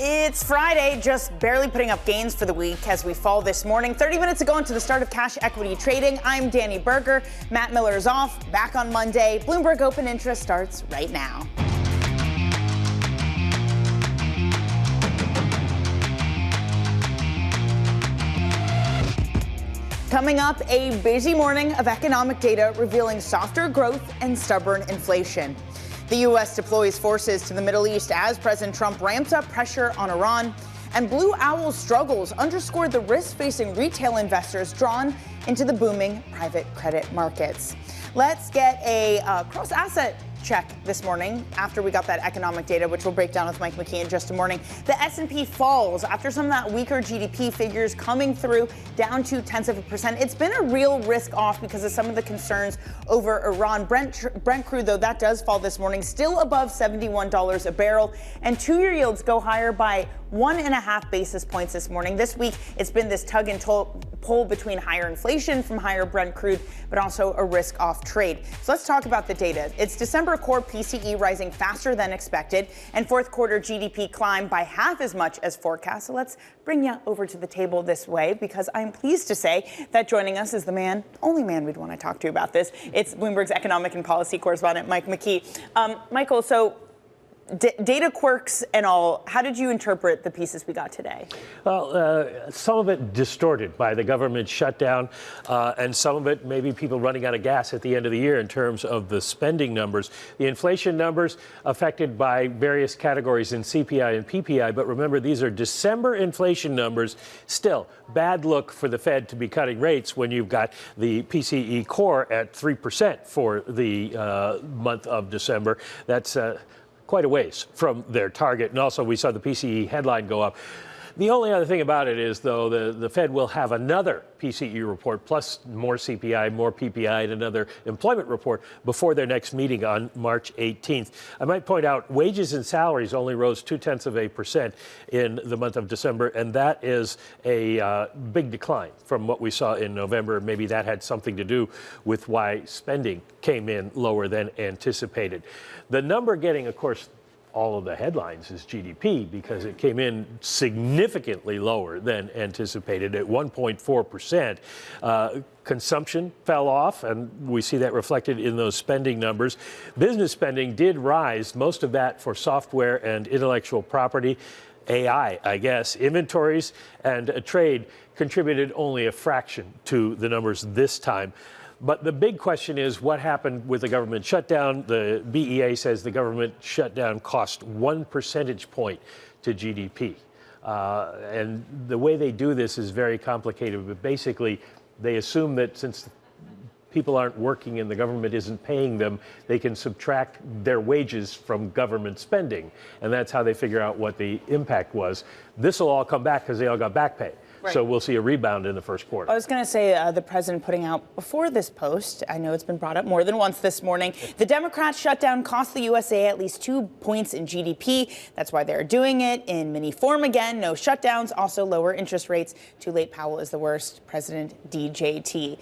It's Friday, just barely putting up gains for the week as we fall this morning. 30 minutes ago into the start of cash equity trading. I'm Dani Berger. Matt Miller is off, back on Monday. Bloomberg Open Interest starts right now. Coming up, a busy morning of economic data revealing softer growth and stubborn inflation. The U.S. deploys forces to the Middle East as President Trump ramps up pressure on Iran. And Blue Owl's struggles underscore the risks facing retail investors drawn into the booming private credit markets. Let's get a cross-asset check this morning after we got that economic data, which we'll break down with Mike McKee in just a morning. The S&P falls after some of that weaker GDP figures coming through, down 0.2%. It's been a real risk off because of some of the concerns over Iran. Brent crude, though, that does fall this morning, still above $71 a barrel, and two-year yields go higher by 1.5 basis points this morning. This week, it's been this tug and pull between higher inflation from higher Brent crude, but also a risk-off trade. So let's talk about the data. It's December core PCE rising faster than expected, and fourth quarter GDP climbed by half as much as forecast. So let's bring you over to the table this way, because I'm pleased to say that joining us is the man, only man we'd want to talk to about this. It's Bloomberg's economic and policy correspondent, Mike McKee. Michael, so data quirks and all, how did you interpret the pieces we got today? Well, some of it distorted by the government shutdown, and some of it maybe people running out of gas at the end of the year in terms of the spending numbers. The inflation numbers affected by various categories in CPI and PPI, but remember, these are December inflation numbers. Still, bad look for the Fed to be cutting rates when you've got the PCE core at 3% for the month of December. That's quite a ways from their target. And also we saw the PCE headline go up. The only other thing about it is, though, the Fed will have another PCE report, plus more CPI, more PPI, and another employment report before their next meeting on March 18th. I might point out wages and salaries only rose 0.2% in the month of December, and that is a big decline from what we saw in November. Maybe that had something to do with why spending came in lower than anticipated. The number getting, of course, all of the headlines is GDP, because it came in significantly lower than anticipated at 1.4%. Consumption fell off, and we see that reflected in those spending numbers. Business spending did rise, most of that for software and intellectual property. AI, I guess. Inventories and trade contributed only a fraction to the numbers this time. But the big question is what happened with the government shutdown. The BEA says the government shutdown cost 1 percentage point to GDP. And the way they do this is very complicated. But basically, they assume that since people aren't working and the government isn't paying them, they can subtract their wages from government spending. And that's how they figure out what the impact was. This will all come back because they all got back pay. Right. So we'll see a rebound in the first quarter. I was going to say the president putting out before this post, I know it's been brought up more than once this morning, the Democrats shutdown cost the USA at least 2 points in GDP. That's why they're doing it in mini form again. No shutdowns, also lower interest rates. Too late, Powell is the worst. President DJT.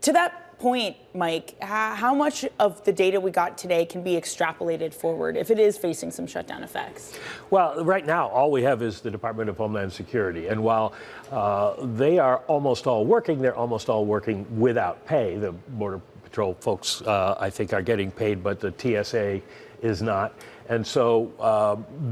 To that point, Mike, how much of the data we got today can be extrapolated forward if it is facing some shutdown effects? Well, right now, all we have is the Department of Homeland Security. And while they are almost all working, they're almost all working without pay. The Border Patrol folks, I think, are getting paid, but the TSA is not. And so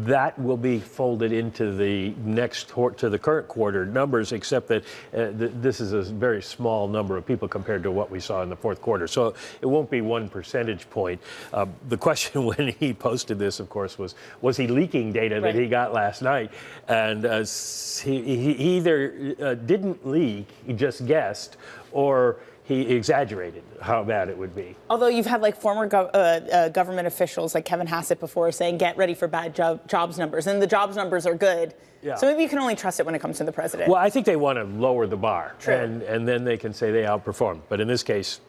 that will be folded into the current quarter numbers, except that this is a very small number of people compared to what we saw in the fourth quarter. So it won't be 1 percentage point. The question when he posted this, of course, was he leaking data that he got last night? And he either didn't leak, he just guessed, or he exaggerated how bad it would be. Although you've had like former government officials like Kevin Hassett before saying, get ready for bad jobs numbers, and the jobs numbers are good. Yeah. So maybe you can only trust it when it comes to the president. Well, I think they want to lower the bar. True. And then they can say they outperformed. But in this case,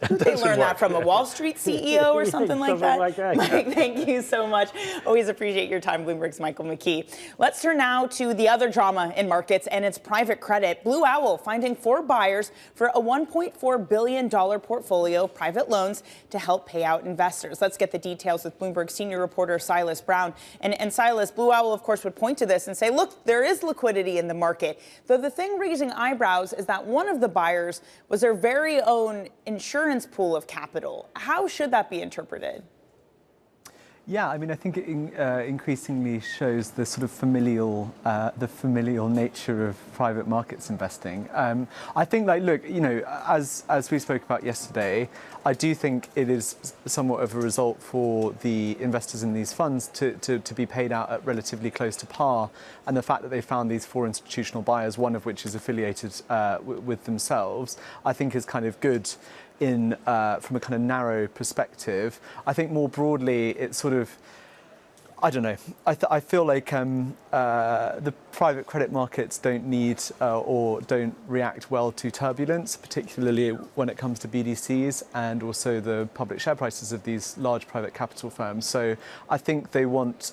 They learned that from a Wall Street CEO or something like that. Mike, thank you so much. Always appreciate your time, Bloomberg's Michael McKee. Let's turn now to the other drama in markets, and it's private credit. Blue Owl finding 4 buyers for a $1.4 billion portfolio of private loans to help pay out investors. Let's get the details with Bloomberg senior reporter Silas Brown. And Silas, Blue Owl, of course, would point to this and say, look, there is liquidity in the market. Though the thing raising eyebrows is that one of the buyers was their very own insurance pool of capital. How should that be interpreted? Yeah, I mean, I think it increasingly shows the sort of familial nature of private markets investing. I think, like, look, you know, as we spoke about yesterday, I do think it is somewhat of a result for the investors in these funds to be paid out at relatively close to par, and the fact that they found these 4 institutional buyers, one of which is affiliated with themselves, I think is kind of good. From a kind of narrow perspective. I think more broadly, it's sort of, I don't know. I feel like the private credit markets don't need or don't react well to turbulence, particularly when it comes to BDCs and also the public share prices of these large private capital firms. So I think they want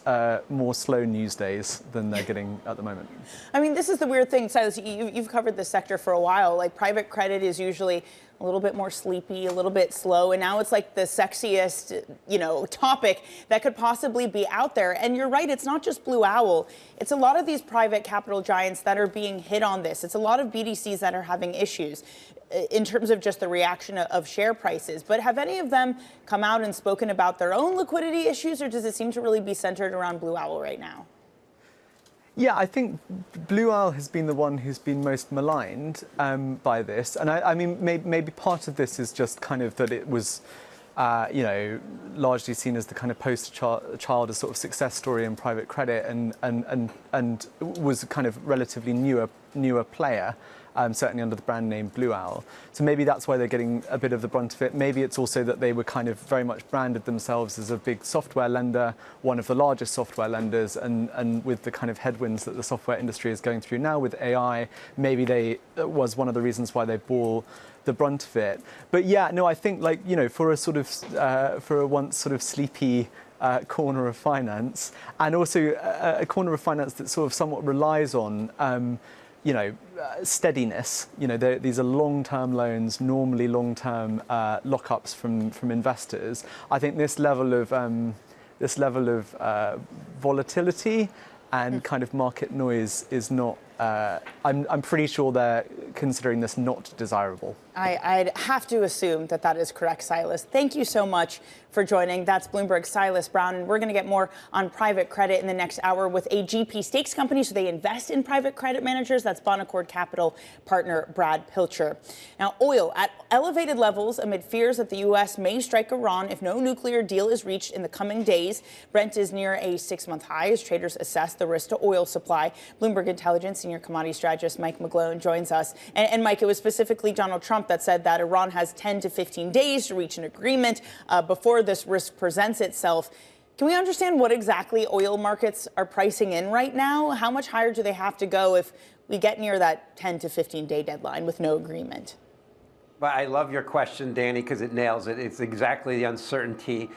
more slow news days than they're getting at the moment. I mean, this is the weird thing, Silas. You've covered this sector for a while. Like, private credit is usually a little bit more sleepy, a little bit slow, and now it's like the sexiest, you know, topic that could possibly be out there. And you're right, it's not just Blue Owl. It's a lot of these private capital giants that are being hit on this. It's a lot of BDCs that are having issues in terms of just the reaction of share prices. But have any of them come out and spoken about their own liquidity issues, or does it seem to really be centered around Blue Owl right now? Yeah, I think Blue Owl has been the one who's been most maligned by this. And I mean, maybe part of this is just kind of that it was, you know, largely seen as the kind of poster child, a sort of success story in private credit, and was a kind of relatively newer player. Certainly under the brand name Blue Owl. So maybe that's why they're getting a bit of the brunt of it. Maybe it's also that they were kind of very much branded themselves as a big software lender, one of the largest software lenders, and with the kind of headwinds that the software industry is going through now with AI, maybe that was one of the reasons why they bore the brunt of it. But yeah, no, I think, like, you know, for a sort of, for a once sort of sleepy corner of finance, and also a corner of finance that sort of somewhat relies on you know, steadiness. You know, these are long-term loans, normally long-term lockups from investors. I think this level of volatility and kind of market noise is not. I'm pretty sure they're considering this not desirable. I'd have to assume that is correct, Silas. Thank you so much for joining. That's Bloomberg's Silas Brown, and we're going to get more on private credit in the next hour with a GP stakes company, so they invest in private credit managers. That's Bonaccord Capital partner Brad Pilcher. Now, oil at elevated levels amid fears that the U.S. may strike Iran if no nuclear deal is reached in the coming days. Brent is near a 6-month high as traders assess the risk to oil supply. Bloomberg Intelligence senior commodity strategist Mike McGlone joins us. And Mike, it was specifically Donald Trump that said that Iran has 10 to 15 days to reach an agreement before this risk presents itself. Can we understand what exactly oil markets are pricing in right now? How much higher do they have to go if we get near that 10 to 15-day deadline with no agreement? But I love your question, Dani, because it nails it. It's exactly the uncertainty.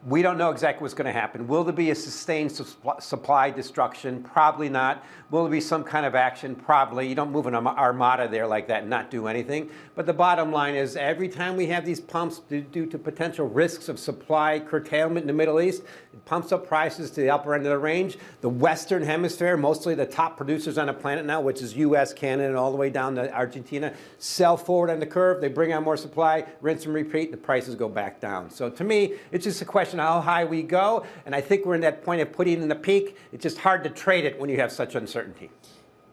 We don't know exactly what's going to happen. Will there be a sustained supply destruction? Probably not. Will there be some kind of action? Probably. You don't move an armada there like that and not do anything. But the bottom line is every time we have these pumps due to potential risks of supply curtailment in the Middle East, it pumps up prices to the upper end of the range. The Western Hemisphere, mostly the top producers on the planet now, which is U.S., Canada, and all the way down to Argentina, sell forward on the curve. They bring on more supply, rinse and repeat, the prices go back down. So to me, it's just a question of how high we go. And I think we're in that point of putting in the peak. It's just hard to trade it when you have such uncertainty.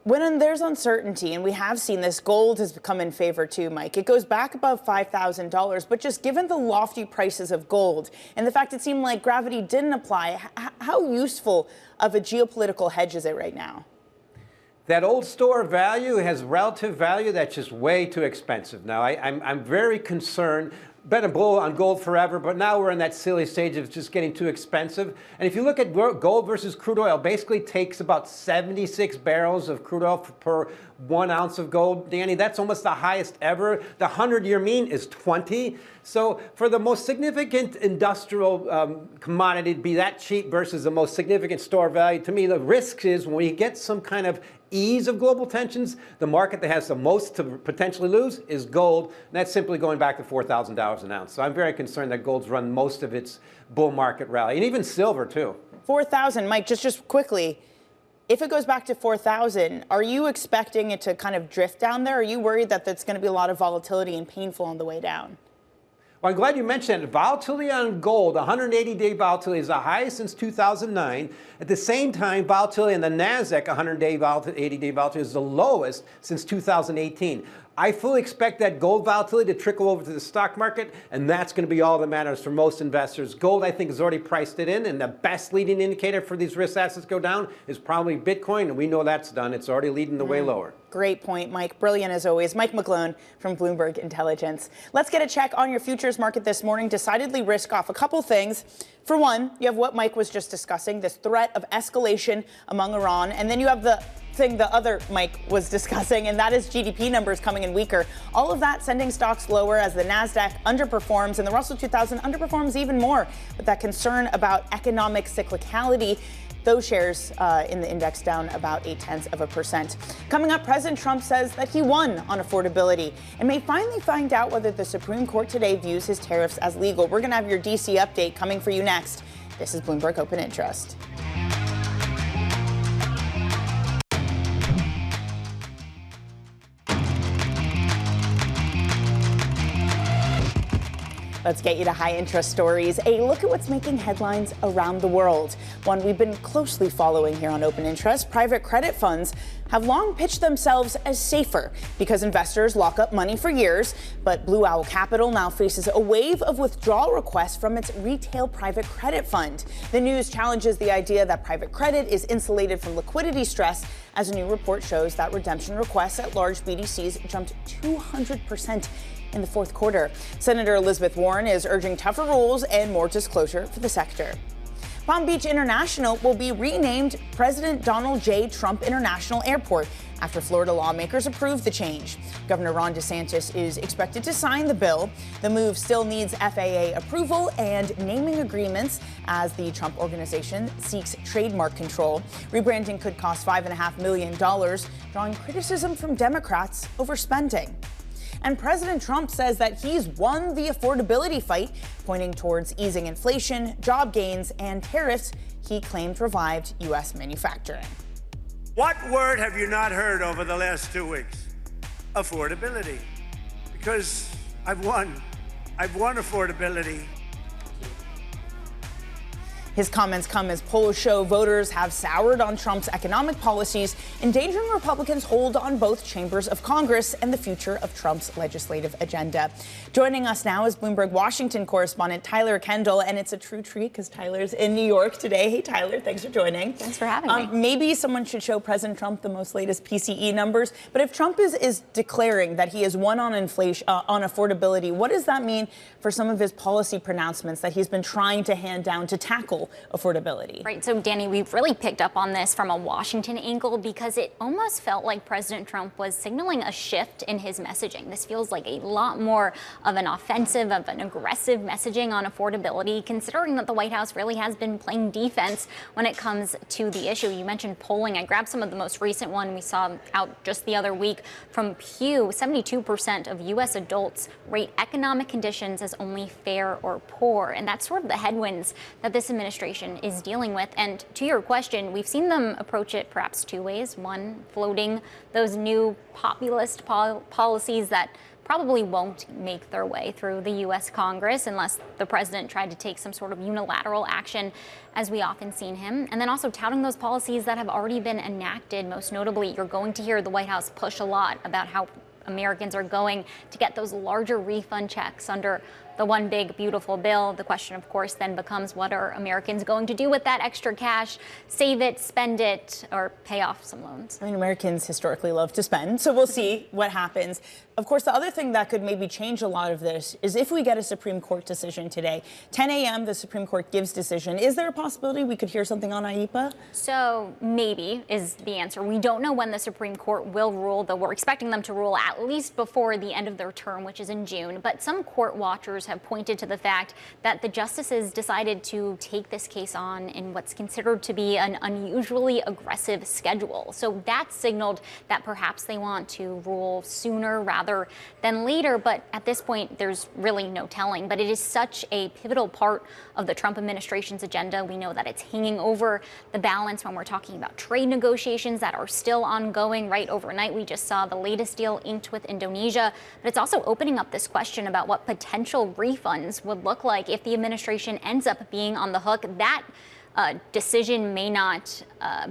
When there's uncertainty, and we have seen this, gold has come in favor too, Mike. It goes back above $5,000, but just given the lofty prices of gold and the fact it seemed like gravity didn't apply, how useful of a geopolitical hedge is it right now? That old store value has relative value that's just way too expensive. Now, I'm very concerned been a bull on gold forever, but now we're in that silly stage of just getting too expensive. And if you look at gold versus crude oil, basically takes about 76 barrels of crude oil per 1 ounce of gold. Dani, that's almost the highest ever. The 100-year mean is 20. So for the most significant industrial commodity to be that cheap versus the most significant store value, to me, the risk is when you get some kind of ease of global tensions, the market that has the most to potentially lose is gold. And that's simply going back to $4,000 an ounce. So I'm very concerned that gold's run most of its bull market rally, and even silver too. 4,000, Mike, just quickly, if it goes back to 4,000, are you expecting it to kind of drift down there? Are you worried that there's going to be a lot of volatility and painful on the way down? Well, I'm glad you mentioned it. Volatility on gold, 180-day volatility is the highest since 2009. At the same time, volatility in the NASDAQ, 180-day volatility is the lowest since 2018. I fully expect that gold volatility to trickle over to the stock market, and that's going to be all that matters for most investors. Gold, I think, has already priced it in, and the best leading indicator for these risk assets go down is probably Bitcoin, and we know that's done. It's already leading the way lower. Great point, Mike. Brilliant as always. Mike McGlone from Bloomberg Intelligence. Let's get a check on your futures market this morning. Decidedly risk off. A couple things. For one, you have what Mike was just discussing, this threat of escalation among Iran, and then you have the thing the other Mike was discussing, and that is GDP numbers coming in weaker. All of that sending stocks lower as the NASDAQ underperforms and the Russell 2000 underperforms even more with that concern about economic cyclicality. Those shares in the index down about 0.8%. Coming up, President Trump says that he won on affordability and may finally find out whether the Supreme Court today views his tariffs as legal. We're going to have your DC update coming for you next. This is Bloomberg Open Interest. Let's get you to high interest stories. A look at what's making headlines around the world. One we've been closely following here on Open Interest. Private credit funds have long pitched themselves as safer because investors lock up money for years. But Blue Owl Capital now faces a wave of withdrawal requests from its retail private credit fund. The news challenges the idea that private credit is insulated from liquidity stress, as a new report shows that redemption requests at large BDCs jumped 200% in the fourth quarter. Senator Elizabeth Warren is urging tougher rules and more disclosure for the sector. Palm Beach International will be renamed President Donald J. Trump International Airport after Florida lawmakers approved the change. Governor Ron DeSantis is expected to sign the bill. The move still needs FAA approval and naming agreements as the Trump organization seeks trademark control. Rebranding could cost $5.5 million, drawing criticism from Democrats over spending. And President Trump says that he's won the affordability fight, pointing towards easing inflation, job gains, and tariffs he claimed revived U.S. manufacturing. What word have you not heard over the last 2 weeks? Affordability. Because I've won. I've won affordability. His comments come as polls show voters have soured on Trump's economic policies, endangering Republicans' hold on both chambers of Congress and the future of Trump's legislative agenda. Joining us now is Bloomberg Washington correspondent Tyler Kendall, and it's a true treat because Tyler's in New York today. Hey, Tyler, thanks for joining. Thanks for having me. Maybe someone should show President Trump the most latest PCE numbers, but if Trump is declaring that he has won on inflation, on affordability, what does that mean for some of his policy pronouncements that he's been trying to hand down to tackle affordability? Right. So, Dani, we've really picked up on this from a Washington angle because it almost felt like President Trump was signaling a shift in his messaging. This feels like a lot more of an offensive, of an aggressive messaging on affordability, considering that the White House really has been playing defense when it comes to the issue. You mentioned polling. I grabbed some of the most recent one we saw out just the other week from Pew. 72% of U.S. adults rate economic conditions as only fair or poor. And that's sort of the headwinds that this administration is dealing with. And to your question, we've seen them approach it perhaps two ways. One, floating those new populist policies that probably won't make their way through the U.S. Congress unless the president tried to take some sort of unilateral action, as we often seen him. And then also touting those policies that have already been enacted. Most notably, you're going to hear the White House push a lot about how Americans are going to get those larger refund checks under the one big beautiful bill. The question, of course, then becomes, what are Americans going to do with that extra cash? Save it, spend it, or pay off some loans? I mean, Americans historically love to spend, so we'll see what happens. Of course, the other thing that could maybe change a lot of this is if we get a Supreme Court decision today. 10 a.m., the Supreme Court gives decision. Is there a possibility we could hear something on IEEPA? So maybe is the answer. We don't know when the Supreme Court will rule, though we're expecting them to rule at least before the end of their term, which is in June. But some court watchers have pointed to the fact that the justices decided to take this case on in what's considered to be an unusually aggressive schedule. So that signaled that perhaps they want to rule sooner rather than later. But at this point, there's really no telling. But it is such a pivotal part of the Trump administration's agenda. We know that it's hanging over the balance when we're talking about trade negotiations that are still ongoing. Right overnight, we just saw the latest deal inked with Indonesia. But it's also opening up this question about what potential refunds would look like if the administration ends up being on the hook. That decision may not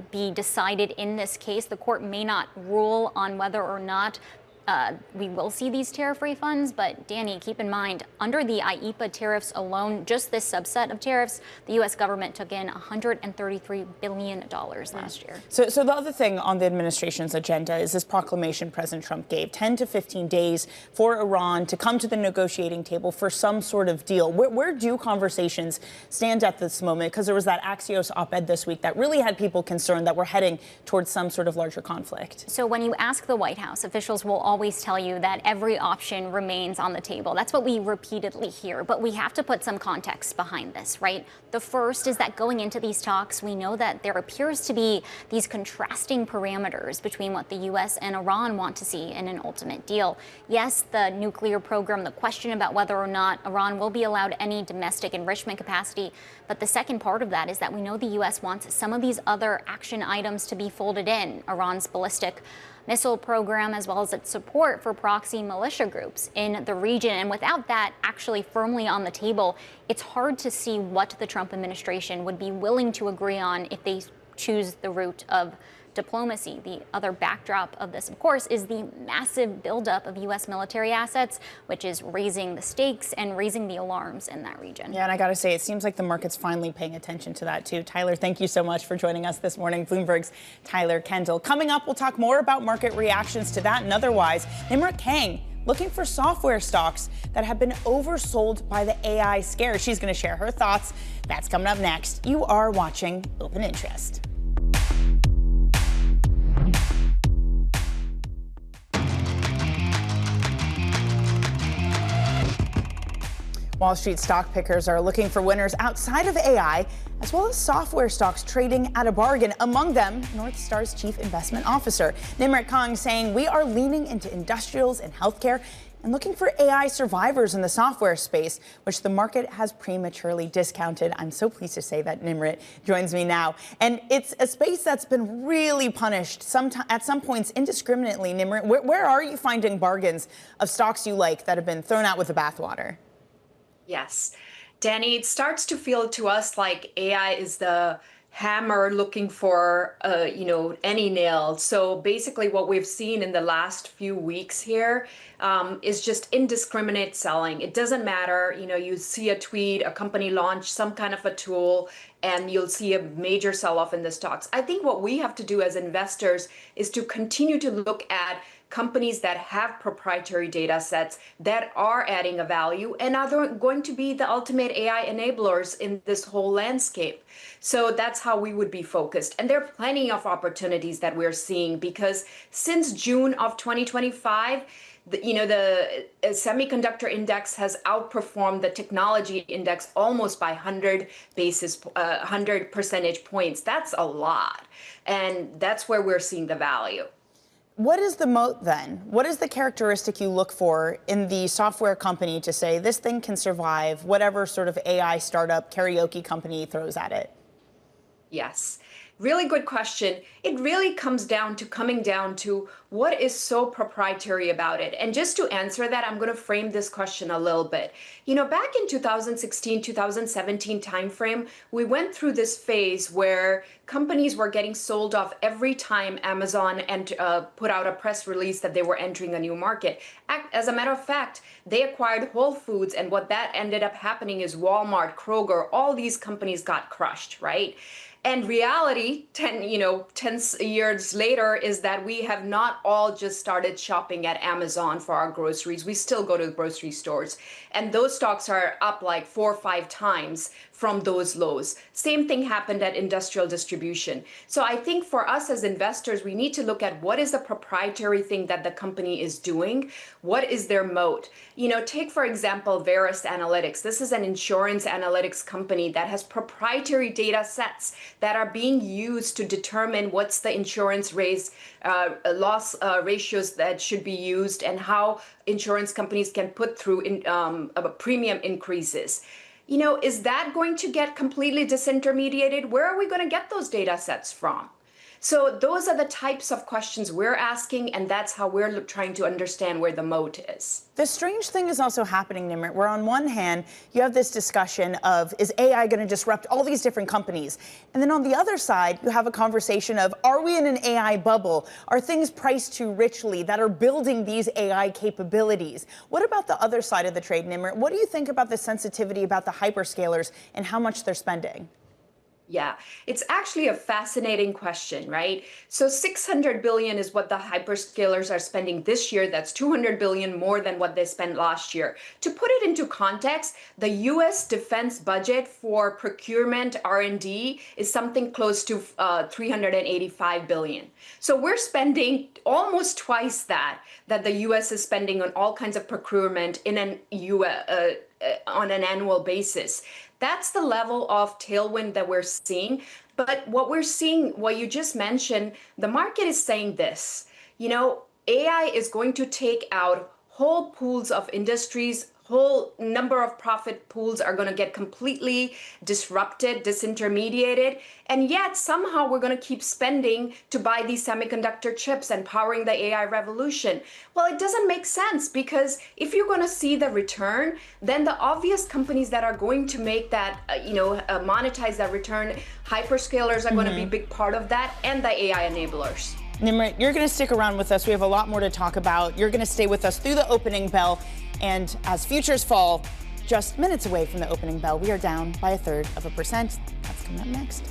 be decided in this case. The court may not rule on whether or not we will see these tariff refunds, but Dani, keep in mind, under the IEEPA tariffs alone, just this subset of tariffs, the U.S. government took in $133 billion last year. So the other thing on the administration's agenda is this proclamation President Trump gave, 10 to 15 days for Iran to come to the negotiating table for some sort of deal. Where do conversations stand at this moment? Because there was that Axios op-ed this week that really had people concerned that we're heading towards some sort of larger conflict. So when you ask the White House, officials will always tell you that every option remains on the table. That's what we repeatedly hear, but we have to put some context behind this, right? The first is that going into these talks, we know that there appears to be these contrasting parameters between what the U.S. and Iran want to see in an ultimate deal. Yes, the nuclear program, the question about whether or not Iran will be allowed any domestic enrichment capacity, but the second part of that is that we know the U.S. wants some of these other action items to be folded in. Iran's ballistic missile program, as well as its support for proxy militia groups in the region. And without that actually firmly on the table, it's hard to see what the Trump administration would be willing to agree on if they choose the route of diplomacy. The other backdrop of this, of course, is the massive buildup of U.S. military assets, which is raising the stakes and raising the alarms in that region. Yeah, and I got to say, it seems like the market's finally paying attention to that, too. Tyler, thank you so much for joining us this morning. Bloomberg's Tyler Kendall. Coming up, we'll talk more about market reactions to that and otherwise. Nimrit Kang looking for software stocks that have been oversold by the AI scare. She's going to share her thoughts. That's coming up next. You are watching Open Interest. Wall Street stock pickers are looking for winners outside of AI, as well as software stocks trading at a bargain. Among them, Northstar's chief investment officer, Nimrit Kang, saying we are leaning into industrials and healthcare and looking for AI survivors in the software space, which the market has prematurely discounted. I'm so pleased to say that Nimrit joins me now. And it's a space that's been really punished at some points indiscriminately. Nimrit, where are you finding bargains of stocks you like that have been thrown out with the bathwater? Yes. Dani, it starts to feel to us like AI is the hammer looking for, any nail. So basically what we've seen in the last few weeks here is just indiscriminate selling. It doesn't matter, you see a tweet, a company launch some kind of a tool, and you'll see a major sell-off in the stocks. I think what we have to do as investors is to continue to look at companies that have proprietary data sets that are adding a value and are going to be the ultimate AI enablers in this whole landscape. So that's how we would be focused. And there are plenty of opportunities that we're seeing because since June of 2025, the semiconductor index has outperformed the technology index almost by 100 percentage points. That's a lot. And that's where we're seeing the value. What is the moat then? What is the characteristic you look for in the software company to say this thing can survive whatever sort of AI startup karaoke company throws at it? Yes. Really good question. It really coming down to what is so proprietary about it. And just to answer that, I'm going to frame this question a little bit. You know, back in 2016, 2017 timeframe, we went through this phase where companies were getting sold off every time Amazon put out a press release that they were entering a new market. As a matter of fact, they acquired Whole Foods, and what that ended up happening is Walmart, Kroger, all these companies got crushed, right? And reality, 10 years later, is that we have not all just started shopping at Amazon for our groceries. We still go to the grocery stores. And those stocks are up like 4 or 5 times from those lows. Same thing happened at industrial distribution. So I think for us as investors, we need to look at what is the proprietary thing that the company is doing? What is their moat? You know, take for example, Verisk Analytics. This is an insurance analytics company that has proprietary data sets that are being used to determine what's the insurance loss ratios that should be used and how insurance companies can put through premium increases. You know, is that going to get completely disintermediated? Where are we going to get those data sets from? So those are the types of questions we're asking, and that's how we're trying to understand where the moat is. The strange thing is also happening, Nimrit, where on one hand, you have this discussion of, is AI going to disrupt all these different companies? And then on the other side, you have a conversation of, are we in an AI bubble? Are things priced too richly that are building these AI capabilities? What about the other side of the trade, Nimrit? What do you think about the sensitivity about the hyperscalers and how much they're spending? Yeah, it's actually a fascinating question, right? So 600 billion is what the hyperscalers are spending this year. That's 200 billion more than what they spent last year. To put it into context, the US defense budget for procurement R&D is something close to 385 billion. So we're spending almost twice that the US is spending on all kinds of procurement in on an annual basis. That's the level of tailwind that we're seeing. But what we're seeing, what you just mentioned, the market is saying this, you know, AI is going to take out whole pools of industries, whole number of profit pools are going to get completely disrupted, disintermediated, and yet somehow we're going to keep spending to buy these semiconductor chips and powering the AI revolution. Well, it doesn't make sense, because if you're going to see the return, then the obvious companies that are going to make that, monetize that return, hyperscalers are going to be a big part of that, and the AI enablers. Nimrit, you're going to stick around with us. We have a lot more to talk about. You're going to stay with us through the opening bell. And as futures fall just minutes away from the opening bell, we are down by 1/3%. That's coming up next.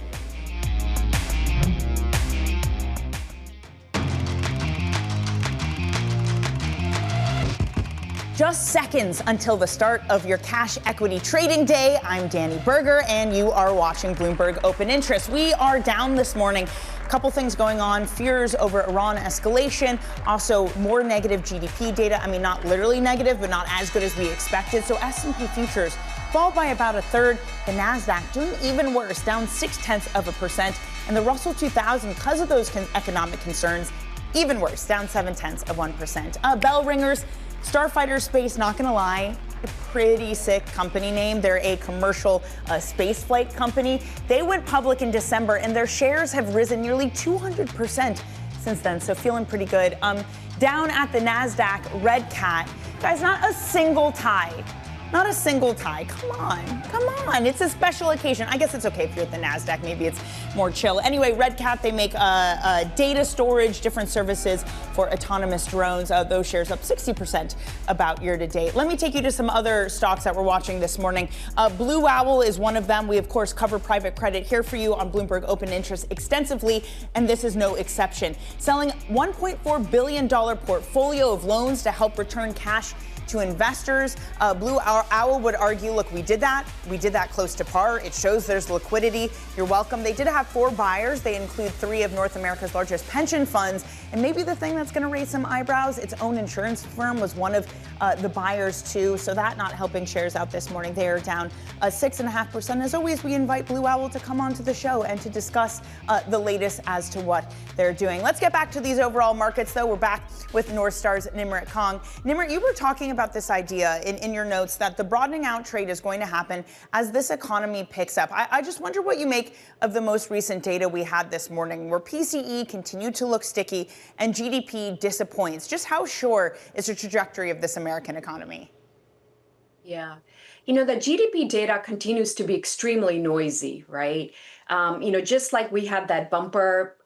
Just seconds until the start of your cash equity trading day. I'm Dani Berger, and you are watching Bloomberg Open Interest. We are down this morning. A couple things going on. Fears over Iran escalation. Also, more negative GDP data. I mean, not literally negative, but not as good as we expected. So S&P futures fall by about 1/3. The NASDAQ doing even worse, down 0.6%. And the Russell 2000, because of those economic concerns, even worse, down 0.7%. Bell ringers. Starfighter Space, not going to lie, a pretty sick company name. They're a commercial space flight company. They went public in December, and their shares have risen nearly 200% since then, so feeling pretty good. Down at the NASDAQ, Red Cat. Guys, not a single tie. Not a single tie. Come on. It's a special occasion. I guess it's okay if you're at the NASDAQ. Maybe it's more chill. Anyway, Red Cat, they make data storage, different services for autonomous drones. Those shares up 60% about year to date. Let me take you to some other stocks that we're watching this morning. Blue Owl is one of them. We, of course, cover private credit here for you on Bloomberg Open Interest extensively, and this is no exception. Selling $1.4 billion portfolio of loans to help return cash to investors. Blue Owl would argue, look, we did that close to par. It shows there's liquidity. You're welcome. They did have 4 buyers. They include 3 of North America's largest pension funds. And maybe the thing that's going to raise some eyebrows, its own insurance firm was one of the buyers too. So that not helping shares out this morning. They are down 6.5%. As always, we invite Blue Owl to come onto the show and to discuss the latest as to what they're doing. Let's get back to these overall markets, though. We're back with Northstar's Nimrit Kang. Nimrit, you were talking about this idea in your notes that the broadening out trade is going to happen as this economy picks up. I just wonder what you make of the most recent data we had this morning, where PCE continued to look sticky and GDP disappoints. Just how sure is the trajectory of this American economy? Yeah. The GDP data continues to be extremely noisy, right? Just like we had that bumper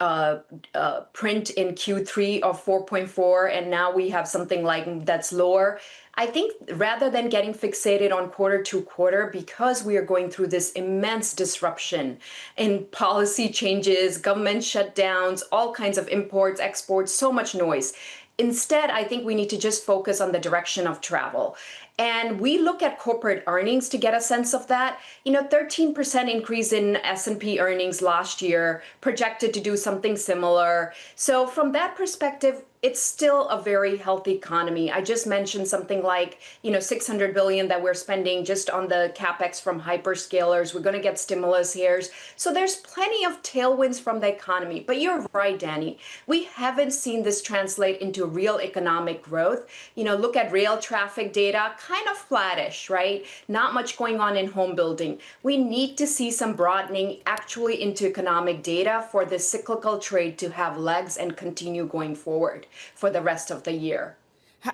print in Q3 of 4.4, and now we have something like that's lower. I think rather than getting fixated on quarter to quarter, because we are going through this immense disruption in policy changes, government shutdowns, all kinds of imports, exports, so much noise. Instead, I think we need to just focus on the direction of travel. And we look at corporate earnings to get a sense of that. 13% increase in S&P earnings last year, projected to do something similar. So from that perspective, it's still a very healthy economy. I just mentioned something like, $600 billion that we're spending just on the capex from hyperscalers. We're going to get stimulus here. So there's plenty of tailwinds from the economy. But you're right, Dani. We haven't seen this translate into real economic growth. Look at rail traffic data, kind of flattish, right? Not much going on in home building. We need to see some broadening actually into economic data for the cyclical trade to have legs and continue going forward for the rest of the year.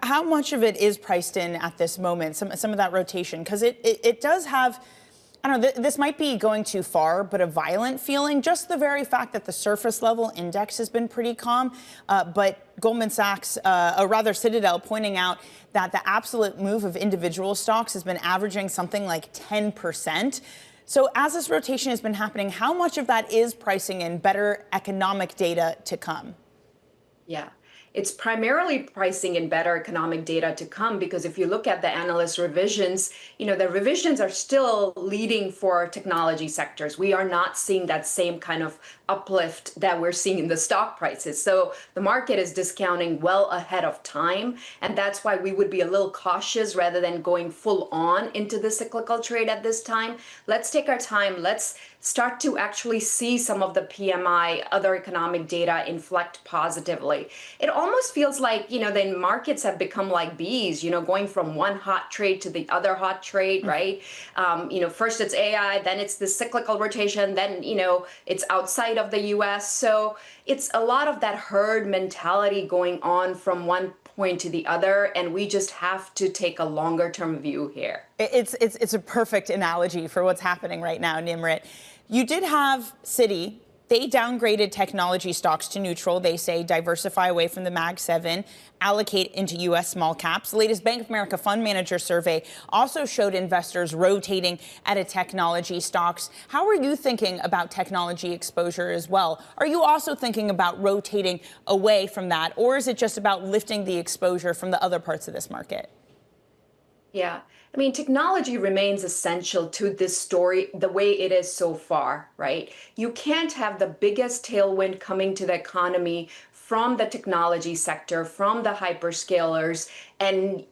How much of it is priced in at this moment, some of that rotation? Because it does have, I don't know, this might be going too far, but a violent feeling. Just the very fact that the surface level index has been pretty calm, but Goldman Sachs, or rather Citadel, pointing out that the absolute move of individual stocks has been averaging something like 10%. So as this rotation has been happening, how much of that is pricing in better economic data to come? Yeah. It's primarily pricing in better economic data to come, because if you look at the analyst revisions, the revisions are still leading for technology sectors. We are not seeing that same kind of uplift that we're seeing in the stock prices. So the market is discounting well ahead of time. And that's why we would be a little cautious rather than going full on into the cyclical trade at this time. Let's take our time. Let's start to actually see some of the PMI, other economic data inflect positively. It almost feels like, the markets have become like bees, going from one hot trade to the other hot trade, right? First it's AI, then it's the cyclical rotation, then, it's outside of the US. So it's a lot of that herd mentality going on from one point to the other, and we just have to take a longer term view here. It's a perfect analogy for what's happening right now, Nimrit. You did have Citi. They downgraded technology stocks to neutral. They say diversify away from the Mag 7, allocate into U.S. small caps. The latest Bank of America fund manager survey also showed investors rotating out of technology stocks. How are you thinking about technology exposure as well? Are you also thinking about rotating away from that, or is it just about lifting the exposure from the other parts of this market? Yeah. Technology remains essential to this story the way it is so far, right? You can't have the biggest tailwind coming to the economy from the technology sector, from the hyperscalers, and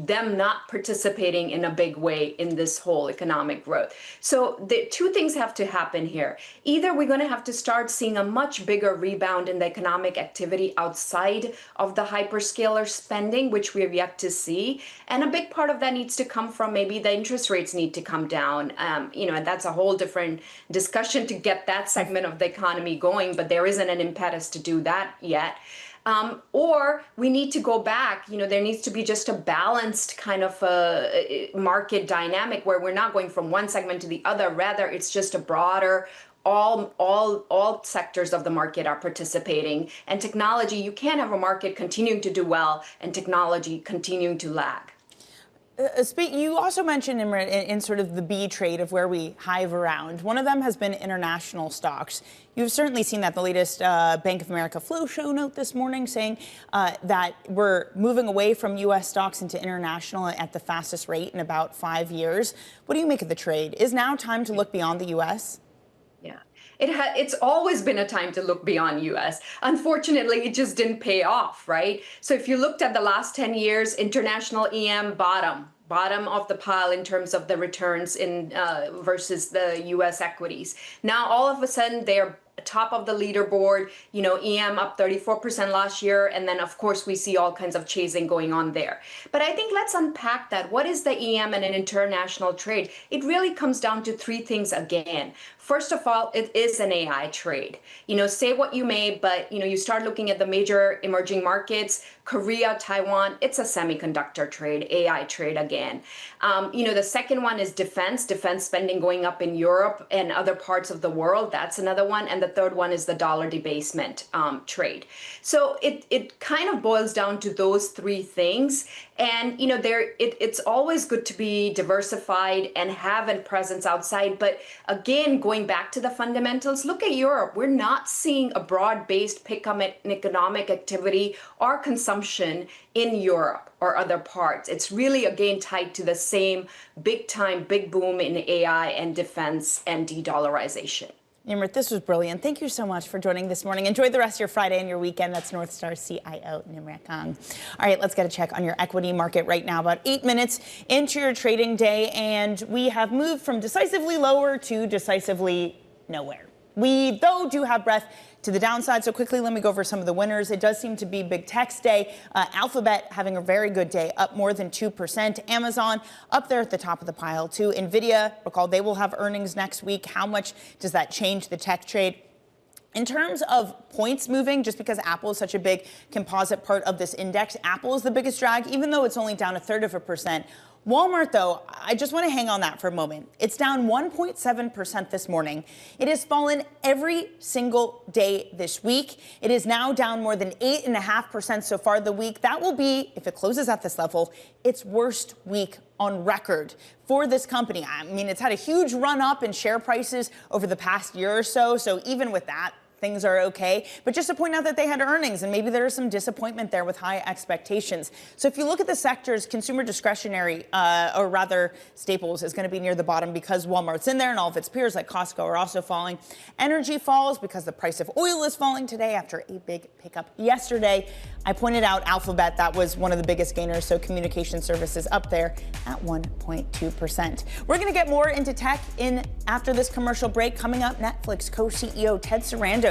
them not participating in a big way in this whole economic growth. So the two things have to happen here. Either we're going to have to start seeing a much bigger rebound in the economic activity outside of the hyperscaler spending, which we have yet to see. And a big part of that needs to come from maybe the interest rates need to come down. And that's a whole different discussion to get that segment of the economy going, but there isn't an impetus to do that yet. Or we need to go back, there needs to be just a balanced kind of a market dynamic where we're not going from one segment to the other. Rather, it's just a broader, all sectors of the market are participating. And technology, you can't have a market continuing to do well and technology continuing to lag. You also mentioned, Nimrit, in sort of the B trade of where we hive around. One of them has been international stocks. You've certainly seen that. The latest Bank of America flow show note this morning saying that we're moving away from U.S. stocks into international at the fastest rate in about 5 years. What do you make of the trade? Is now time to look beyond the U.S.? Yeah. It's always been a time to look beyond U.S. Unfortunately, it just didn't pay off, right? So if you looked at the last 10 years, international EM bottom of the pile in terms of the returns in versus the U.S. equities. Now, all of a sudden, they're top of the leaderboard, EM up 34% last year. And then, of course, we see all kinds of chasing going on there. But I think let's unpack that. What is the EM and an international trade? It really comes down to three things again. First of all, it is an AI trade. Say what you may, but you start looking at the major emerging markets, Korea, Taiwan, it's a semiconductor trade, AI trade again. The second one is defense spending going up in Europe and other parts of the world. That's another one. And the third one is the dollar debasement trade. So it kind of boils down to those three things. And it's always good to be diversified and have a presence outside. But again, going back to the fundamentals, look at Europe. We're not seeing a broad-based pickup in economic activity or consumption in Europe or other parts. It's really, again, tied to the same big boom in AI and defense and de-dollarization. Nimrit, this was brilliant. Thank you so much for joining this morning. Enjoy the rest of your Friday and your weekend. That's Northstar CIO Nimrit Kang. All right, let's get a check on your equity market right now. About 8 minutes into your trading day, and we have moved from decisively lower to decisively nowhere. We, though, do have breath to the downside. So quickly, let me go over some of the winners. It does seem to be big tech's day. Alphabet having a very good day, up more than 2%. Amazon up there at the top of the pile too. Nvidia, recall they will have earnings next week. How much does that change the tech trade? In terms of points moving, just because Apple is such a big composite part of this index, Apple is the biggest drag, even though it's only down 1/3%. Walmart, though, I just want to hang on that for a moment. It's down 1.7% this morning. It has fallen every single day this week. It is now down more than 8.5% so far the week. That will be, if it closes at this level, its worst week on record for this company. I mean, it's had a huge run up in share prices over the past year or so. So even with that, things are okay. But just to point out that they had earnings, and maybe there is some disappointment there with high expectations. So if you look at the sectors, consumer discretionary, or rather staples, is going to be near the bottom because Walmart's in there and all of its peers like Costco are also falling. Energy falls because the price of oil is falling today after a big pickup yesterday. I pointed out Alphabet, that was one of the biggest gainers, so communication services up there at 1.2%. We're going to get more into tech after this commercial break. Coming up, Netflix co-CEO Ted Sarandos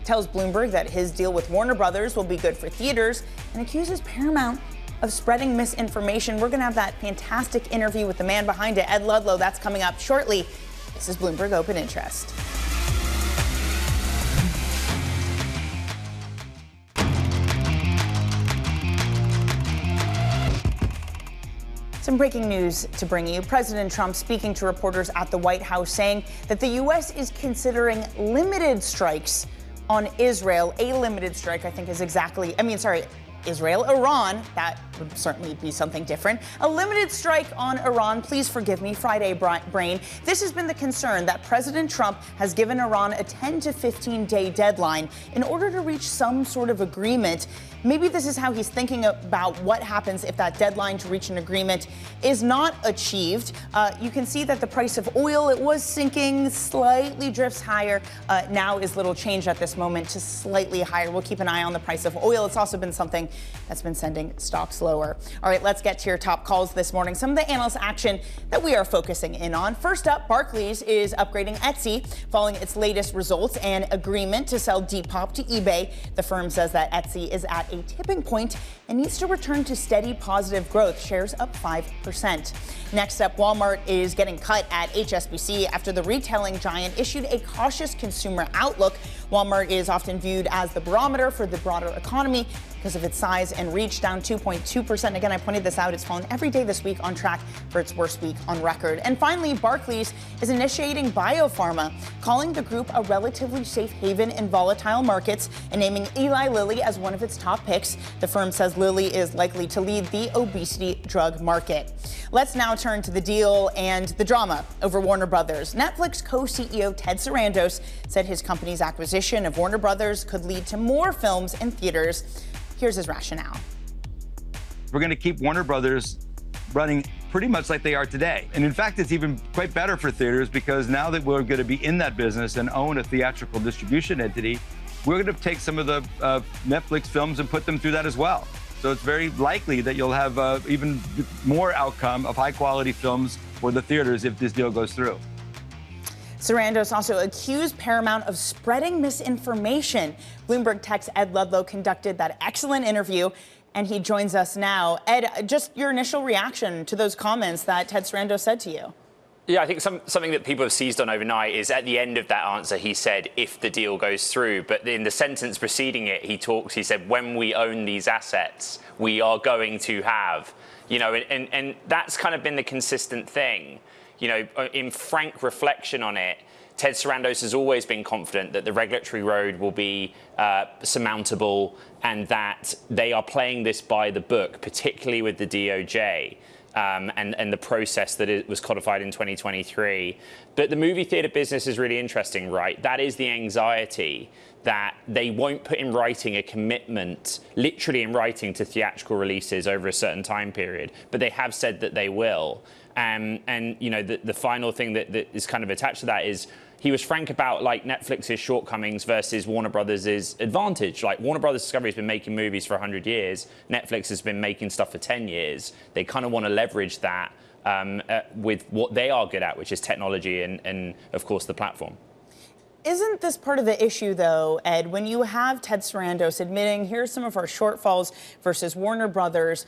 tells Bloomberg that his deal with Warner Brothers will be good for theaters and accuses Paramount of spreading misinformation. We're going to have that fantastic interview with the man behind it, Ed Ludlow. That's coming up shortly. This is Bloomberg Open Interest. Some breaking news to bring you. President Trump speaking to reporters at the White House saying that the U.S. is considering limited strikes on Israel. A limited strike, I think, is Israel, Iran, that would certainly be something different. A limited strike on Iran, please forgive me, Friday brain. This has been the concern that President Trump has given Iran a 10 to 15 day deadline in order to reach some sort of agreement. Maybe this is how he's thinking about what happens if that deadline to reach an agreement is not achieved. You can see that the price of oil, it was sinking, slightly drifts higher. Now is little change at this moment to slightly higher. We'll keep an eye on the price of oil. It's also been something that's been sending stocks lower. All right, let's get to your top calls this morning. Some of the analyst action that we are focusing in on. First up, Barclays is upgrading Etsy following its latest results and agreement to sell Depop to eBay. The firm says that Etsy is at a tipping point and needs to return to steady positive growth. Shares up 5%. Next up, Walmart is getting cut at HSBC after the retailing giant issued a cautious consumer outlook. Walmart is often viewed as the barometer for the broader economy because of its size and reach, down 2.2%. Again, I pointed this out. It's fallen every day this week, on track for its worst week on record. And finally, Barclays is initiating biopharma, calling the group a relatively safe haven in volatile markets and naming Eli Lilly as one of its top picks. The firm says Lilly is likely to lead the obesity drug market. Let's now turn to the deal and the drama over Warner Brothers. Netflix co-CEO Ted Sarandos said his company's acquisition of Warner Brothers could lead to more films in theaters. Here's his rationale. We're going to keep Warner Brothers running pretty much like they are today. And in fact, it's even quite better for theaters because now that we're going to be in that business and own a theatrical distribution entity, we're going to take some of the Netflix films and put them through that as well. So it's very likely that you'll have even more outcome of high quality films for the theaters if this deal goes through. Sarandos also accused Paramount of spreading misinformation. Bloomberg Tech's Ed Ludlow conducted that excellent interview, and he joins us now. Ed, just your initial reaction to those comments that Ted Sarandos said to you. Yeah, I think something that people have seized on overnight is at the end of that answer, he said, if the deal goes through. But in the sentence preceding it, he said, when we own these assets, we are going to have, and that's kind of been the consistent thing. In frank reflection on it, Ted Sarandos has always been confident that the regulatory road will be surmountable and that they are playing this by the book, particularly with the DOJ. And the process that it was codified in 2023. But the movie theater business is really interesting, right? That is the anxiety that they won't put in writing a commitment, literally in writing, to theatrical releases over a certain time period. But they have said that they will. And the final thing that is kind of attached to that is he was frank about Netflix's shortcomings versus Warner Brothers' advantage. Warner Brothers Discovery has been making movies for 100 years. Netflix has been making stuff for 10 years. They kind of want to leverage that with what they are good at, which is technology and of course, the platform. Isn't this part of the issue, though, Ed, when you have Ted Sarandos admitting, here's some of our shortfalls versus Warner Brothers,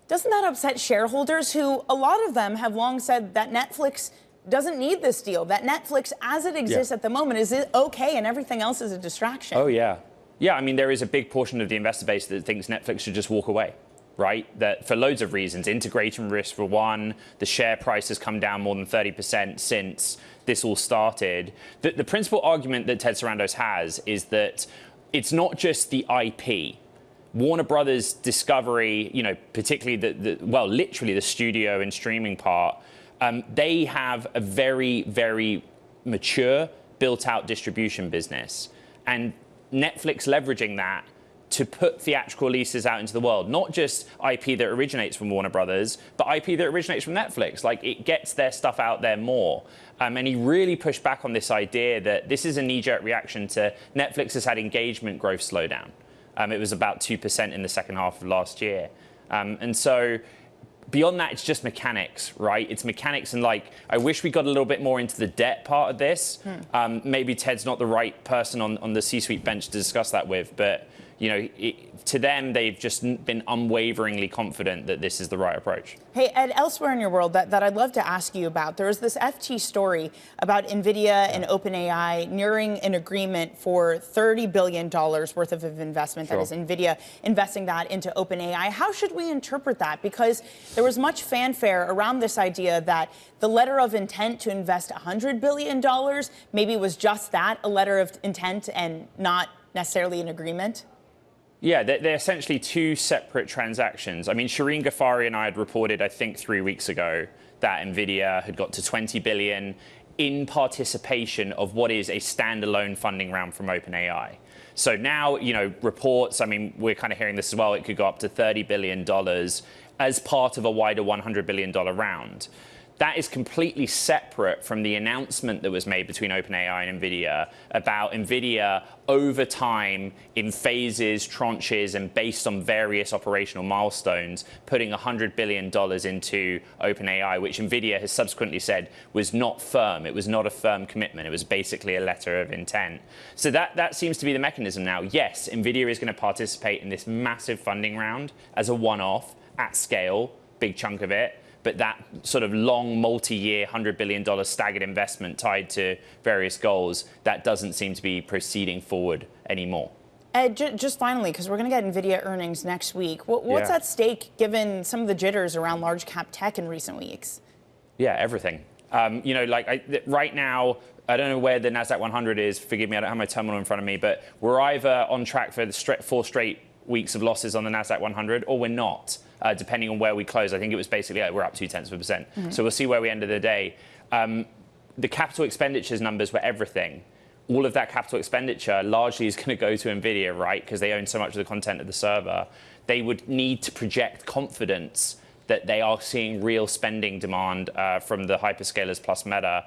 doesn't that upset shareholders who, a lot of them have long said that Netflix doesn't need this deal, that Netflix, as it exists at the moment, is okay and everything else is a distraction? Oh, yeah. Yeah, I mean, there is a big portion of the investor base that thinks Netflix should just walk away, right? That for loads of reasons. Integration risk for one, the share price has come down more than 30% since this all started. The principal argument that Ted Sarandos has is that it's not just the IP. Warner Brothers Discovery, particularly literally the studio and streaming part, they have a very, very mature, built-out distribution business. And Netflix leveraging that to put theatrical releases out into the world, not just IP that originates from Warner Brothers, but IP that originates from Netflix. It gets their stuff out there more. And he really pushed back on this idea that this is a knee-jerk reaction to Netflix has had engagement growth slow down. It was about 2% in the second half of last year. And so beyond that, it's just mechanics, right? It's mechanics and I wish we got a little bit more into the debt part of this. Maybe Ted's not the right person on the C-suite bench to discuss that with, but to them, they've just been unwaveringly confident that this is the right approach. Hey, Ed, elsewhere in your world that I'd love to ask you about, there was this FT story about NVIDIA and OpenAI nearing an agreement for $30 billion worth of investment. Sure. That is NVIDIA investing that into OpenAI. How should we interpret that? Because there was much fanfare around this idea that the letter of intent to invest $100 billion maybe was just that, a letter of intent and not necessarily an agreement. Yeah, they're essentially two separate transactions. I mean, Shireen Ghaffari and I had reported, I think 3 weeks ago, that NVIDIA had got to $20 billion in participation of what is a standalone funding round from OpenAI. So now, reports, I mean, we're kind of hearing this as well, it could go up to $30 billion as part of a wider $100 billion round. That is completely separate from the announcement that was made between OpenAI and NVIDIA about NVIDIA over time in phases, tranches, and based on various operational milestones, putting $100 billion into OpenAI, which NVIDIA has subsequently said was not firm. It was not a firm commitment. It was basically a letter of intent. So that seems to be the mechanism now. Yes, NVIDIA is going to participate in this massive funding round as a one-off at scale, big chunk of it. But that sort of long, multi-year, $100 billion staggered investment tied to various goals, that doesn't seem to be proceeding forward anymore. Ed, just finally, because we're going to get NVIDIA earnings next week, what's at stake given some of the jitters around large cap tech in recent weeks? Yeah, everything. Right now, I don't know where the NASDAQ 100 is. Forgive me, I don't have my terminal in front of me. But we're either on track for the 4 straight weeks of losses on the NASDAQ 100, or we're not. Depending on where we close. I think it was basically we're up 0.2%. Mm-hmm. So we'll see where we end of the day. The capital expenditures numbers were everything. All of that capital expenditure largely is going to go to NVIDIA, right? Because they own so much of the content of the server. They would need to project confidence that they are seeing real spending demand from the hyperscalers plus Meta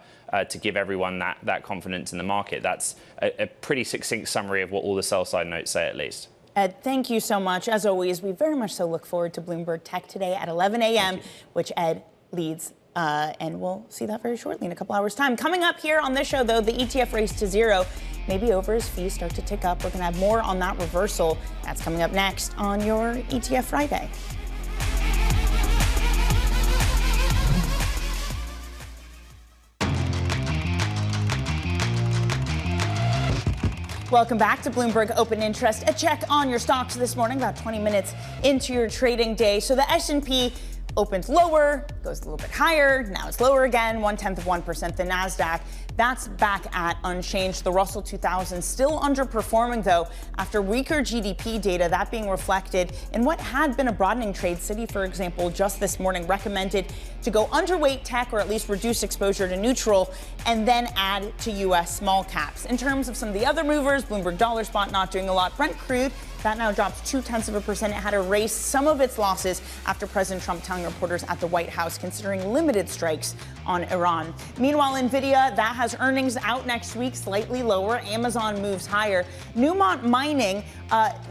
to give everyone that confidence in the market. That's a pretty succinct summary of what all the sell-side notes say, at least. Ed, thank you so much. As always, we very much so look forward to Bloomberg Tech today at 11 a.m., which Ed leads And we'll see that very shortly in a couple hours' time. Coming up here on this show, though, the ETF race to zero may be over as fees start to tick up. We're going to have more on that reversal. That's coming up next on your ETF Friday. Welcome back to Bloomberg Open Interest. A check on your stocks this morning, about 20 minutes into your trading day. So the S&P opened lower, goes a little bit higher. Now it's lower again, 0.1%. The NASDAQ, that's back at unchanged. The Russell 2000 still underperforming, though, after weaker GDP data, that being reflected in what had been a broadening trade. Citi, for example, just this morning recommended to go underweight tech or at least reduce exposure to neutral and then add to U.S. small caps. In terms of some of the other movers, Bloomberg Dollar Spot not doing a lot. Brent crude, that now drops 0.2%. It had erased some of its losses after President Trump telling reporters at the White House considering limited strikes on Iran. Meanwhile, Nvidia, that has earnings out next week, slightly lower. Amazon moves higher. Newmont Mining,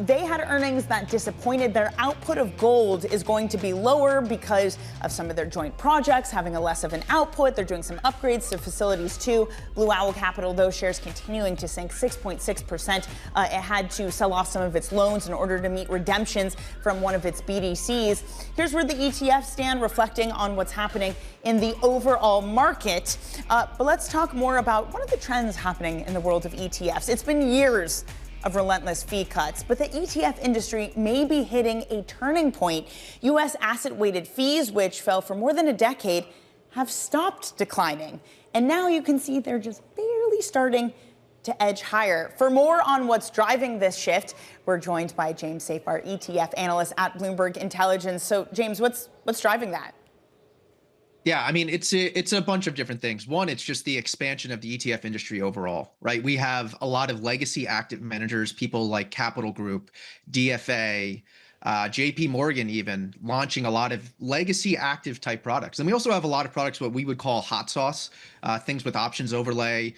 they had earnings that disappointed. Their output of gold is going to be lower because of some of their joint projects having a less of an output. They're doing some upgrades to facilities too. Blue Owl Capital, those shares continuing to sink 6.6%. It had to sell off some of its loans in order to meet redemptions from one of its BDCs. Here's where the ETFs stand, reflecting on what's happening in the overall market. But let's talk more about one of the trends happening in the world of ETFs. It's been years of relentless fee cuts, but the ETF industry may be hitting a turning point. U.S. asset-weighted fees, which fell for more than a decade, have stopped declining. And now you can see they're just barely starting to edge higher. For more on what's driving this shift, we're joined by James Safar, ETF analyst at Bloomberg Intelligence. So, James, what's driving that? Yeah, I mean, it's a bunch of different things. One, it's just the expansion of the ETF industry overall, right? We have a lot of legacy active managers, people like Capital Group, DFA, JP Morgan even launching a lot of legacy active type products. And we also have a lot of products, what we would call hot sauce, things with options overlay,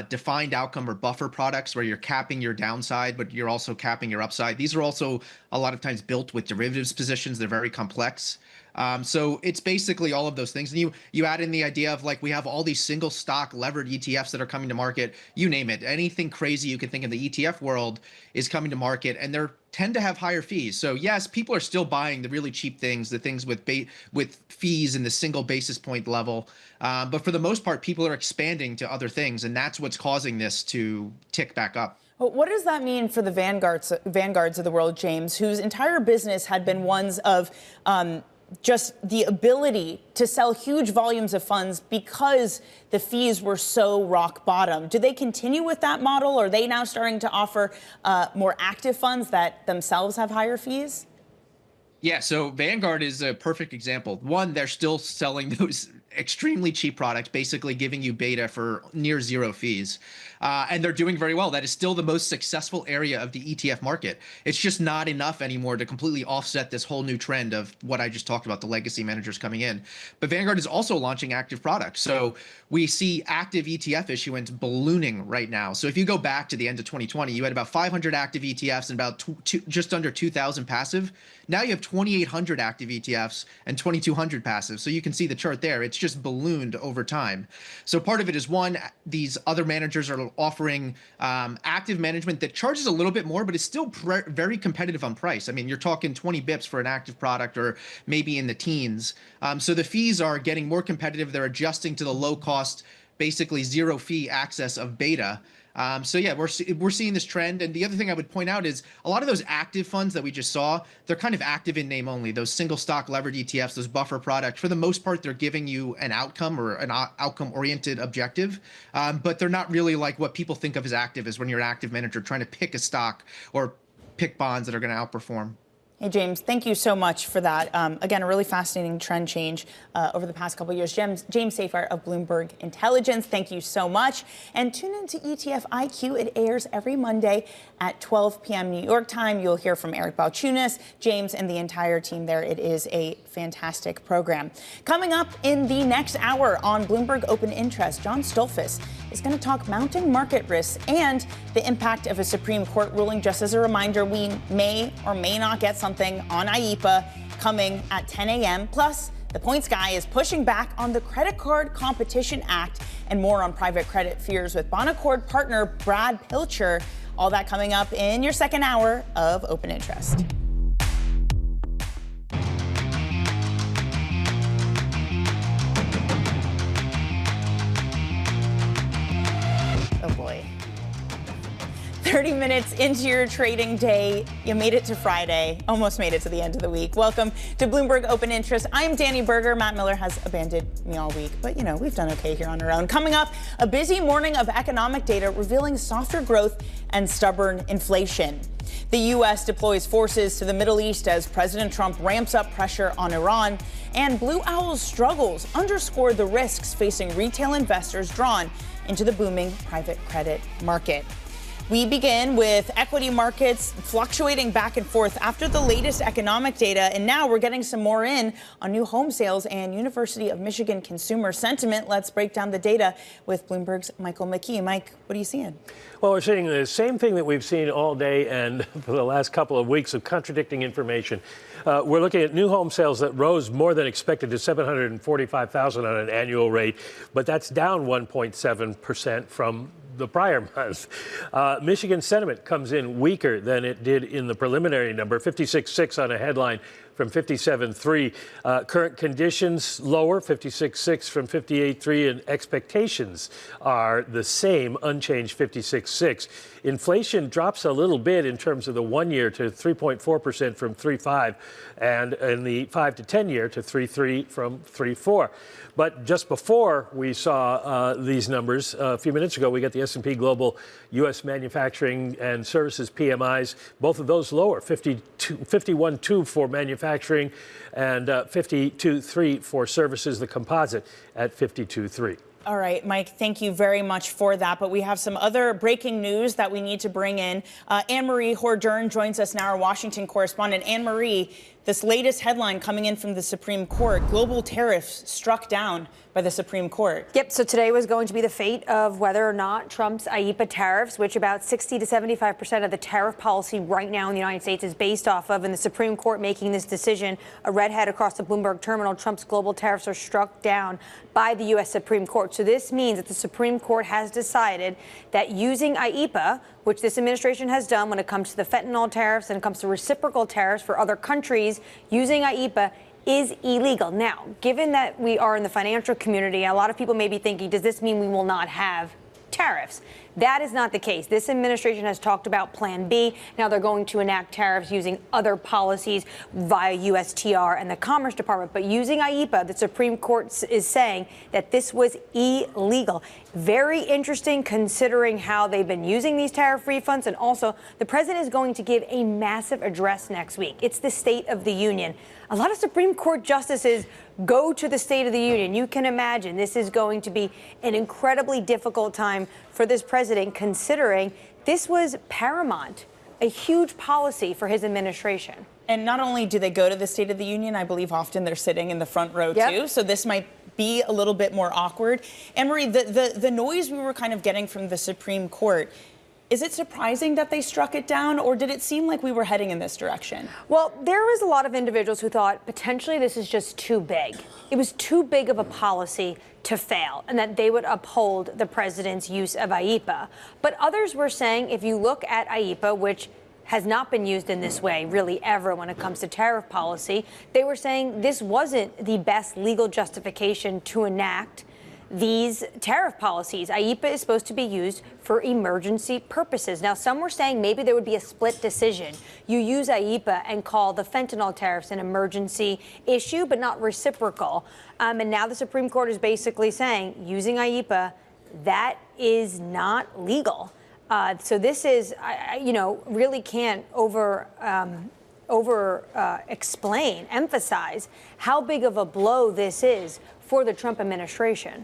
defined outcome or buffer products where you're capping your downside, but you're also capping your upside. These are also a lot of times built with derivatives positions. They're very complex. So it's basically all of those things. And you add in the idea of like, we have all these single stock levered ETFs that are coming to market, you name it, anything crazy you can think in the ETF world is coming to market, and they're tend to have higher fees. So yes, people are still buying the really cheap things, the things with fees in the single basis point level. But for the most part, people are expanding to other things, and that's what's causing this to tick back up. Well, what does that mean for the vanguards of the world, James, whose entire business had been ones of just the ability to sell huge volumes of funds because the fees were so rock bottom? Do they continue with that model? Or are they now starting to offer more active funds that themselves have higher fees? Yeah, so Vanguard is a perfect example. One, they're still selling those extremely cheap products, basically giving you beta for near zero fees. And they're doing very well. That is still the most successful area of the ETF market. It's just not enough anymore to completely offset this whole new trend of what I just talked about, the legacy managers coming in. But Vanguard is also launching active products. So we see active ETF issuance ballooning right now. So if you go back to the end of 2020, you had about 500 active ETFs and about just under 2,000 passive. Now you have 2,800 active ETFs and 2,200 passive. So you can see the chart there. It's just ballooned over time. So part of it is, one, these other managers are offering active management that charges a little bit more, but is still very competitive on price. I mean, you're talking 20 bips for an active product, or maybe in the teens. So the fees are getting more competitive. They're adjusting to the low cost, basically zero fee access of beta. So yeah, we're seeing this trend. And the other thing I would point out is a lot of those active funds that we just saw, they're kind of active in name only. Those single stock levered ETFs, those buffer products, for the most part, they're giving you an outcome or an outcome oriented objective. But they're not really like what people think of as active, as when you're an active manager trying to pick a stock or pick bonds that are going to outperform. Hey, James, thank you so much for that. Again, a really fascinating trend change over the past couple of years. James Safar of Bloomberg Intelligence, thank you so much. And tune into ETF IQ. It airs every Monday at 12 p.m. New York time. You'll hear from Eric Balchunas, James, and the entire team there. It is a fantastic program. Coming up in the next hour on Bloomberg Open Interest, John Stoltzfus is going to talk mounting market risks and the impact of a Supreme Court ruling. Just as a reminder, we may or may not get something on IEPA coming at 10 a.m. Plus, The Points Guy is pushing back on the Credit Card Competition Act and more on private credit fears with Bonaccord partner Brad Pilcher. All that coming up in your second hour of Open Interest. Oh boy. 30 minutes into your trading day, you made it to Friday, almost made it to the end of the week. Welcome to Bloomberg Open Interest. I'm Dani Berger. Matt Miller has abandoned me all week, but we've done okay here on our own. Coming up, a busy morning of economic data revealing softer growth and stubborn inflation. The U.S. deploys forces to the Middle East as President Trump ramps up pressure on Iran, and Blue Owl's struggles underscore the risks facing retail investors drawn into the booming private credit market. We begin with equity markets fluctuating back and forth after the latest economic data, and now we're getting some more in on new home sales and University of Michigan consumer sentiment. Let's break down the data with Bloomberg's Michael McKee. Mike, what are you seeing? Well, we're seeing the same thing that we've seen all day and for the last couple of weeks of contradicting information. We're looking at new home sales that rose more than expected to 745,000 on an annual rate, but that's down 1.7% from the prior month. Michigan sentiment comes in weaker than it did in the preliminary number, 56.6 on a headline from 57.3. Current conditions lower, 56.6 from 58.3, and expectations are the same, unchanged, 56.6. Inflation drops a little bit in terms of the 1 year to 3.4% from 3.5, and in the 5 to 10 year to 3.3 from 3.4. But just before we saw these numbers, a few minutes ago, we got the S&P Global U.S. Manufacturing and Services PMIs. Both of those lower, 51.2 for manufacturing and 52.3 for services, the composite at 52.3. All right, Mike, thank you very much for that. But we have some other breaking news that we need to bring in. Anne-Marie Hordern joins us now, our Washington correspondent. Anne-Marie, this latest headline coming in from the Supreme Court, global tariffs struck down by the Supreme Court. Yep, so today was going to be the fate of whether or not Trump's IEEPA tariffs, which about 60 to 75% of the tariff policy right now in the United States is based off of, and the Supreme Court making this decision, a redhead across the Bloomberg terminal, Trump's global tariffs are struck down by the U.S. Supreme Court. So this means that the Supreme Court has decided that using IEEPA, which this administration has done when it comes to the fentanyl tariffs and it comes to reciprocal tariffs for other countries, using IEEPA is illegal. Now, given that we are in the financial community, a lot of people may be thinking, does this mean we will not have tariffs? That is not the case. This administration has talked about Plan B. Now they're going to enact tariffs using other policies via USTR and the Commerce Department. But using IEEPA, the Supreme Court is saying that this was illegal. Very interesting considering how they've been using these tariff refunds. And also, the president is going to give a massive address next week. It's the State of the Union. A lot of Supreme Court justices go to the State of the Union. You can imagine this is going to be an incredibly difficult time for this president, considering this was paramount, a huge policy for his administration. And not only do they go to the State of the Union, I believe often they're sitting in the front row, too. So this might be a little bit more awkward. Anne-Marie, the noise we were kind of getting from the Supreme Court, is it surprising that they struck it down, or did it seem like we were heading in this direction? Well, there was a lot of individuals who thought potentially this is just too big. It was too big of a policy to fail, and that they would uphold the president's use of IEEPA. But others were saying, if you look at IEEPA, which has not been used in this way really ever when it comes to tariff policy, they were saying this wasn't the best legal justification to enact these tariff policies. IEEPA is supposed to be used for emergency purposes. Now, some were saying maybe there would be a split decision. You use IEEPA and call the fentanyl tariffs an emergency issue, but not reciprocal. And now the Supreme Court is basically saying using IEEPA, that is not legal. So this is, really can't emphasize how big of a blow this is for the Trump administration.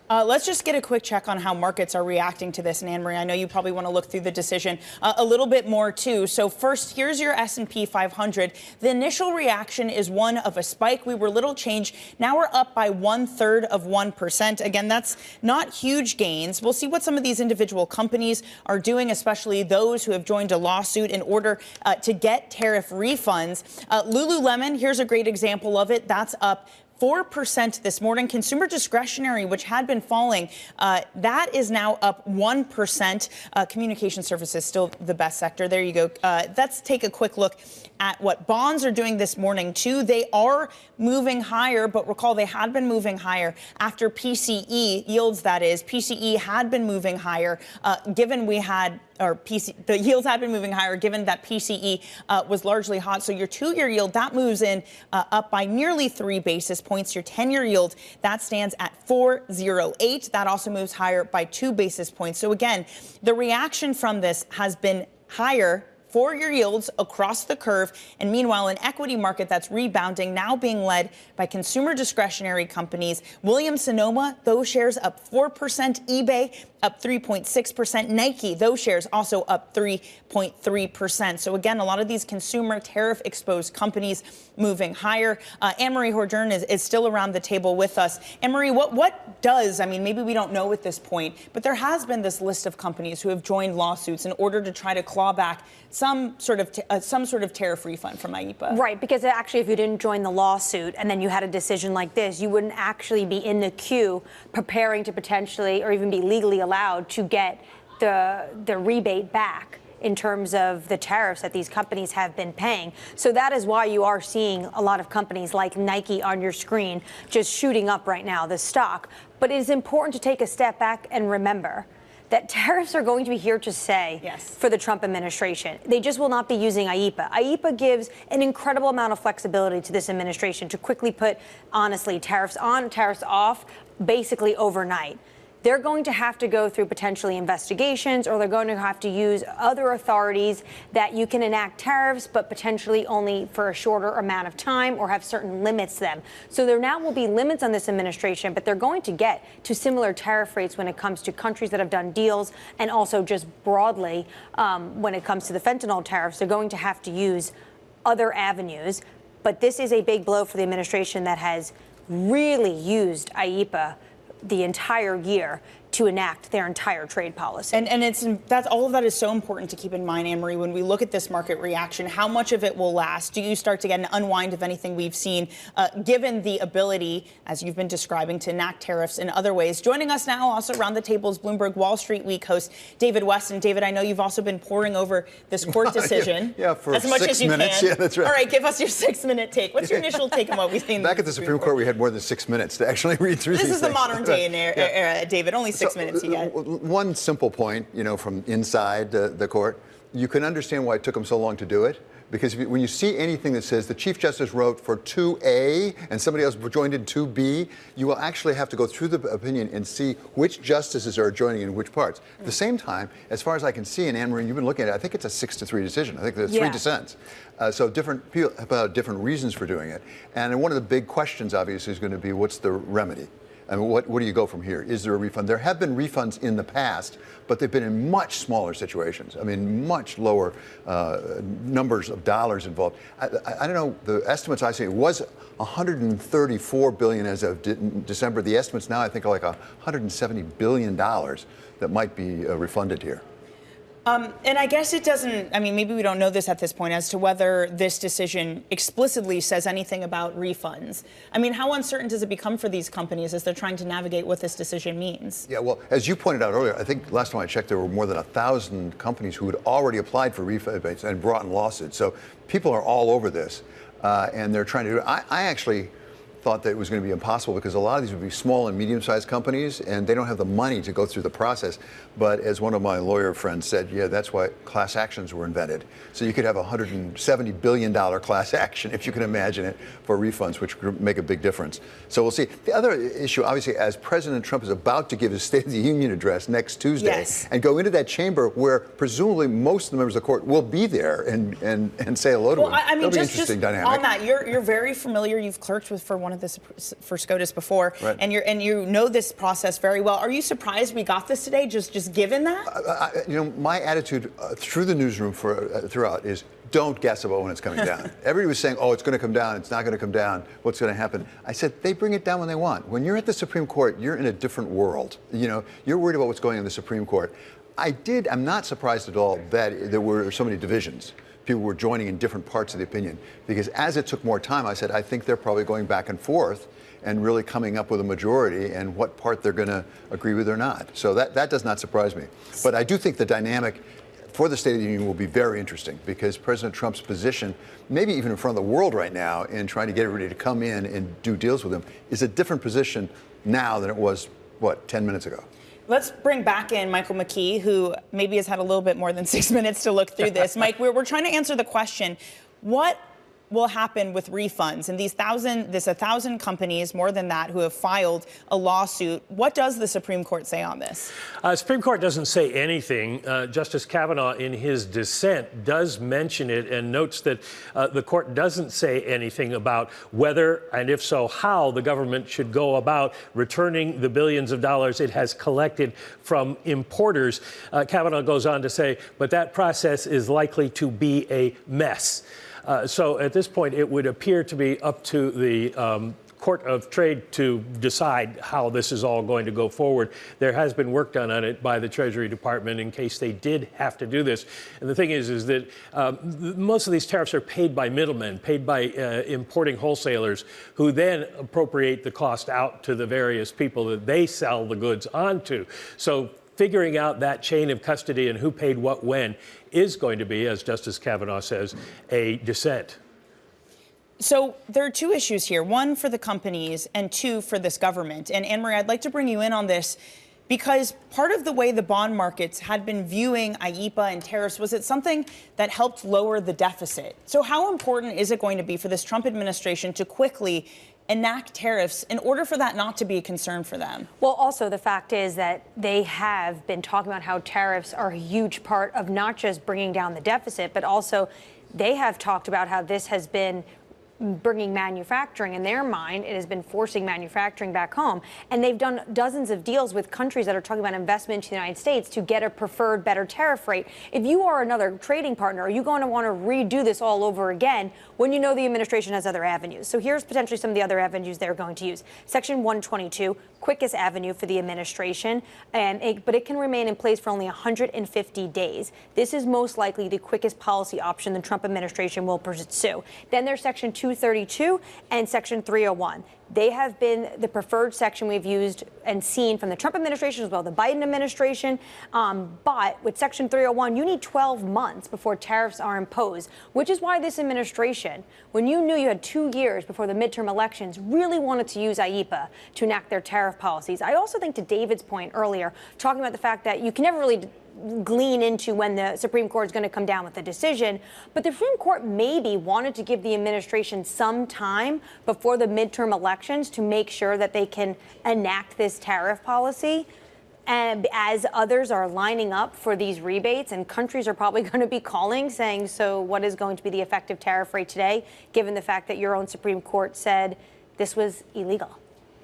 Let's just get a quick check on how markets are reacting to this. And Anne-Marie, I know you probably want to look through the decision a little bit more, too. So first, here's your S&P 500. The initial reaction is one of a spike. We were little change. Now we're up by 1/3%. Again, that's not huge gains. We'll see what some of these individual companies are doing, especially those who have joined a lawsuit in order to get tariff refunds. Lululemon, here's a great example of it. That's up 4% this morning. Consumer discretionary, which had been falling, that is now up 1%. Communication services still the best sector. There you go. Let's take a quick look at what bonds are doing this morning, too. They are moving higher, but recall they had been moving higher after PCE yields, that is. PCE had been moving higher, the yields had been moving higher given that PCE was largely hot. So your 2-year yield, that moves in up by nearly 3 basis points. Your 10-year yield, that stands at 4.08. That also moves higher by 2 basis points. So again, the reaction from this has been higher 4-year yields across the curve. And meanwhile, an equity market that's rebounding, now being led by consumer discretionary companies. Williams-Sonoma, those shares up 4%. eBay up 3.6%. Nike, those shares also up 3.3%. So again, a lot of these consumer tariff-exposed companies moving higher. Anne-Marie Horjern is still around the table with us. Anne-Marie, what does, I mean, maybe we don't know at this point, but there has been this list of companies who have joined lawsuits in order to try to claw back some sort of tariff refund from IEEPA. Right, because actually if you didn't join the lawsuit and then you had a decision like this, you wouldn't actually be in the queue preparing to potentially or even be legally allowed to get the rebate back in terms of the tariffs that these companies have been paying. So that is why you are seeing a lot of companies like Nike on your screen just shooting up right now, the stock. But it is important to take a step back and remember that tariffs are going to be here to stay for the Trump administration. They just will not be using IEEPA. IEEPA gives an incredible amount of flexibility to this administration to quickly put, honestly, tariffs on, tariffs off, basically overnight. They're going to have to go through potentially investigations, or they're going to have to use other authorities that you can enact tariffs, but potentially only for a shorter amount of time or have certain limits to them. So there now will be limits on this administration, but they're going to get to similar tariff rates when it comes to countries that have done deals, and also just broadly when it comes to the fentanyl tariffs. They're going to have to use other avenues. But this is a big blow for the administration that has really used IEEPA the entire year to enact their entire trade policy. And that's all of that is so important to keep in mind, Anne-Marie, when we look at this market reaction. How much of it will last? Do you start to get an unwind of anything we've seen, given the ability, as you've been describing, to enact tariffs in other ways? Joining us now, also around the table, is Bloomberg Wall Street Week host David Weston. David, I know you've also been poring over this court decision for as much 6 as you minutes. can. Yeah, that's right. All right, give us your 6-minute take. What's your initial take on what we've seen? Back at the Supreme Court, we had more than 6 minutes to actually read through this these is the things. modern day era, David. Only 6 minutes you get. One simple point, from inside the court, you can understand why it took them so long to do it. Because when you see anything that says the Chief Justice wrote for 2A and somebody else joined in 2B, you will actually have to go through the opinion and see which justices are joining in which parts. At the same time, as far as I can see, and Anne-Marie, you've been looking at it, I think it's a 6-3 decision. I think there's 3 dissents. So different people have different reasons for doing it. And one of the big questions, obviously, is going to be what's the remedy? I mean, what do you go from here? Is there a refund? There have been refunds in the past, but they've been in much smaller situations. I mean, much lower numbers of dollars involved. I don't know, the estimates I see, it was $134 billion as of December. The estimates now, I think, are like $170 billion that might be refunded here. And I guess it doesn't, I mean, maybe we don't know this at this point as to whether this decision explicitly says anything about refunds. I mean, how uncertain does it become for these companies as they're trying to navigate what this decision means? Yeah, well, as you pointed out earlier, I think last time I checked, there were more than 1,000 companies who had already applied for refunds and brought in lawsuits. So people are all over this, and they're trying to do it. I actually thought that it was going to be impossible because a lot of these would be small and medium-sized companies, and they don't have the money to go through the process. But as one of my lawyer friends said, yeah, that's why class actions were invented. So you could have a $170 billion class action, if you can imagine it, for refunds, which could make a big difference. So we'll see. The other issue, obviously, as President Trump is about to give his State of the Union address next Tuesday and go into that chamber where presumably most of the members of the court will be there and say hello to him. I mean, It'll be an interesting dynamic. On that, you're very familiar. You've clerked for one of the for SCOTUS before, and you know this process very well. Are you surprised we got this today, just given that? My attitude through the newsroom throughout is don't guess about when it's coming down. Everybody was saying, oh, it's going to come down, it's not going to come down, what's going to happen? I said, they bring it down when they want. When you're at the Supreme Court, you're in a different world. You're worried about what's going on in the Supreme Court. I'm not surprised at all that there were so many divisions, people were joining in different parts of the opinion. Because as it took more time, I said, I think they're probably going back and forth and really coming up with a majority and what part they're going to agree with or not. So that does not surprise me. But I do think the dynamic for the State of the Union will be very interesting because President Trump's position, maybe even in front of the world right now, in trying to get everybody to come in and do deals with him, is a different position now than it was, 10 minutes ago. Let's bring back in Michael McKee, who maybe has had a little bit more than 6 minutes to look through this. Mike, we're trying to answer the question, what will happen with refunds and these 1,000 companies, more than that, who have filed a lawsuit? What does the Supreme Court say on this? Supreme Court doesn't say anything. Justice Kavanaugh, in his dissent, does mention it and notes that the court doesn't say anything about whether, and if so, how the government should go about returning the billions of dollars it has collected from importers. Kavanaugh goes on to say, but that process is likely to be a mess. So at this point, it would appear to be up to the Court of Trade to decide how this is all going to go forward. There has been work done on it by the Treasury Department in case they did have to do this. And the thing is that most of these tariffs are paid by middlemen, paid by importing wholesalers, who then appropriate the cost out to the various people that they sell the goods onto. So figuring out that chain of custody and who paid what when is going to be, as Justice Kavanaugh says, a dissent. So there are two issues here, one for the companies and two for this government. And Anne-Marie, I'd like to bring you in on this because part of the way the bond markets had been viewing IEEPA and tariffs was it something that helped lower the deficit. So how important is it going to be for this Trump administration to quickly enact tariffs in order for that not to be a concern for them? Well, also the fact is that they have been talking about how tariffs are a huge part of not just bringing down the deficit, but also they have talked about how this has been bringing manufacturing. In their mind, it has been forcing manufacturing back home. And they've done dozens of deals with countries that are talking about investment into the United States to get a preferred, better tariff rate. If you are another trading partner, are you going to want to redo this all over again when you know the administration has other avenues? So here's potentially some of the other avenues they're going to use. Section 122, quickest avenue for the administration, but it can remain in place for only 150 days. This is most likely the quickest policy option the Trump administration will pursue. Then there's Section 232 and Section 301. They have been the preferred section we've used and seen from the Trump administration as well, the Biden administration. But with Section 301, you need 12 months before tariffs are imposed, which is why this administration, when you knew you had 2 years before the midterm elections, really wanted to use IEEPA to enact their tariff policies. I also think, to David's point earlier, talking about the fact that you can never really glean into when the Supreme Court is going to come down with a decision. But the Supreme Court maybe wanted to give the administration some time before the midterm elections to make sure that they can enact this tariff policy. And as others are lining up for these rebates, and countries are probably going to be calling saying, so what is going to be the effective tariff rate today, given the fact that your own Supreme Court said this was illegal?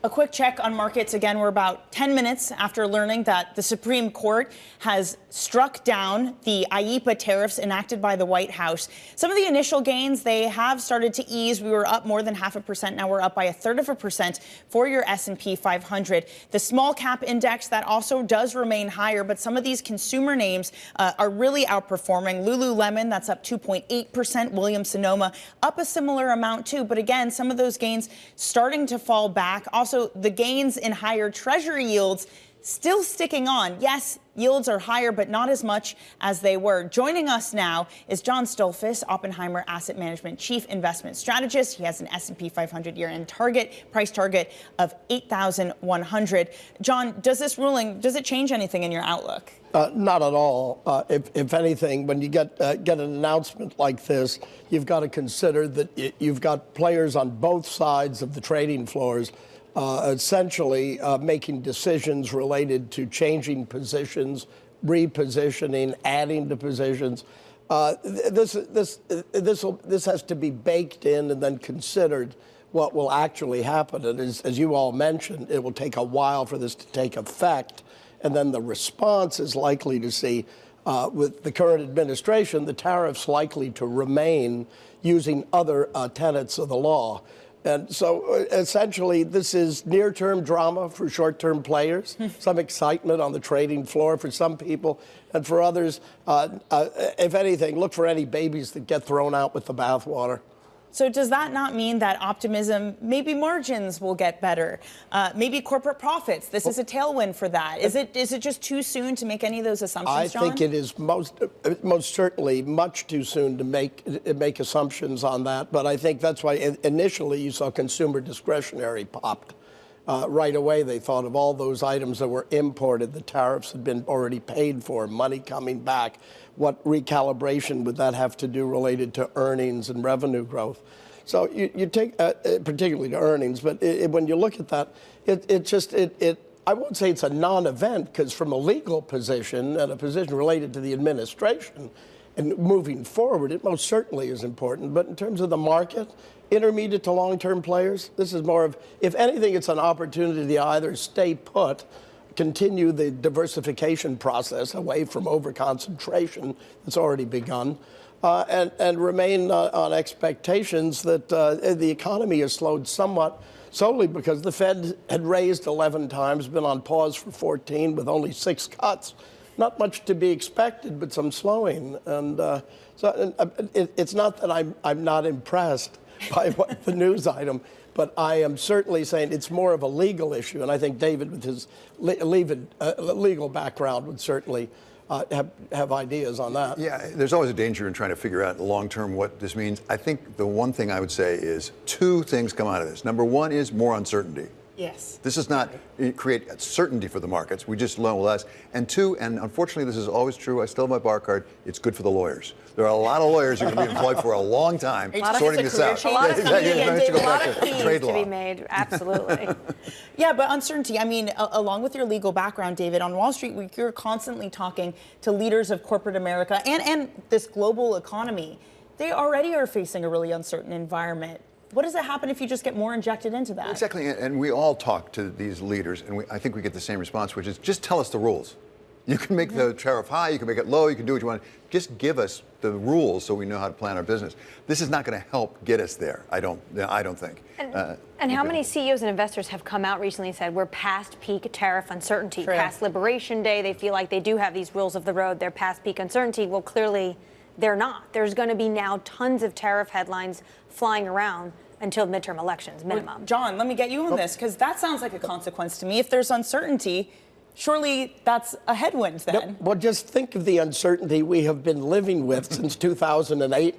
A quick check on markets. Again, we're about 10 minutes after learning that the Supreme Court has struck down the IEEPA tariffs enacted by the White House. Some of the initial gains, they have started to ease. We were up more than 0.5%. Now we're up by 1/3% for your S&P 500. The small cap index, that also does remain higher, but some of these consumer names are really outperforming. Lululemon, that's up 2.8%. Williams-Sonoma up a similar amount too. But again, some of those gains starting to fall back. Also, the gains in higher Treasury yields still sticking on. Yes, yields are higher, but not as much as they were. Joining us now is John Stoltzfus, Oppenheimer Asset Management Chief Investment Strategist. He has an S&P 500 year-end price target of 8,100. John, does this ruling, does it change anything in your outlook? Not at all. If anything, when you get an announcement like this, you've got to consider that you've got players on both sides of the trading floors essentially making decisions related to changing positions, repositioning, adding to positions. This has to be baked in and then considered what will actually happen. And as you all mentioned, it will take a while for this to take effect. And then the response is likely to see, with the current administration, the tariffs likely to remain using other tenets of the law. And so essentially, this is near-term drama for short-term players, some excitement on the trading floor for some people, and for others, if anything, look for any babies that get thrown out with the bathwater. So does that not mean that optimism, maybe margins will get better, maybe corporate profits? This is a tailwind for that. Is it just too soon to make any of those assumptions, John? I think it is most certainly much too soon to make assumptions on that. But I think that's why initially you saw consumer discretionary popped. Right away, they thought of all those items that were imported. The tariffs had been already paid for, money coming back. What recalibration would that have to do related to earnings and revenue growth? So you take, particularly to earnings, but when you look at that, I won't say it's a non-event, because from a legal position and a position related to the administration and moving forward, it most certainly is important. But in terms of the market, intermediate to long-term players, this is more of, if anything, it's an opportunity to either stay put, continue the diversification process away from over-concentration that's already begun, and remain on expectations that the economy has slowed somewhat, solely because the Fed had raised 11 times, been on pause for 14 with only 6 cuts. Not much to be expected, but some slowing. And so it's not that I'm not impressed by the news item, but I am certainly saying it's more of a legal issue. And I think David, with his legal background, would certainly have ideas on that. Yeah, there's always a danger in trying to figure out long-term what this means. I think the one thing I would say is 2 things come out of this. Number 1 is more uncertainty. Yes. This does not create certainty for the markets. We just learn less. And 2, and unfortunately this is always true, I still have my bar card, it's good for the lawyers. There are a lot of lawyers who are going to be employed for a long time sorting this out. A lot of fees to be made, absolutely. Yeah, but uncertainty, I mean, along with your legal background, David, on Wall Street, you're constantly talking to leaders of corporate America and this global economy. They already are facing a really uncertain environment. What does it happen if you just get more injected into that? Exactly, and we all talk to these leaders, and I think we get the same response, which is just tell us the rules. You can make the tariff high, you can make it low, you can do what you want. Just give us the rules so we know how to plan our business. This is not going to help get us there, I don't think. And how many CEOs and investors have come out recently and said we're past peak tariff uncertainty, past Liberation Day? They feel like they do have these rules of the road. They're past peak uncertainty. Well, clearly they're not. There's going to be now tons of tariff headlines flying around until midterm elections, minimum. Well, John, let me get you on this, because that sounds like a consequence to me. If there's uncertainty, surely that's a headwind then. Yep. Well, just think of the uncertainty we have been living with since 2008,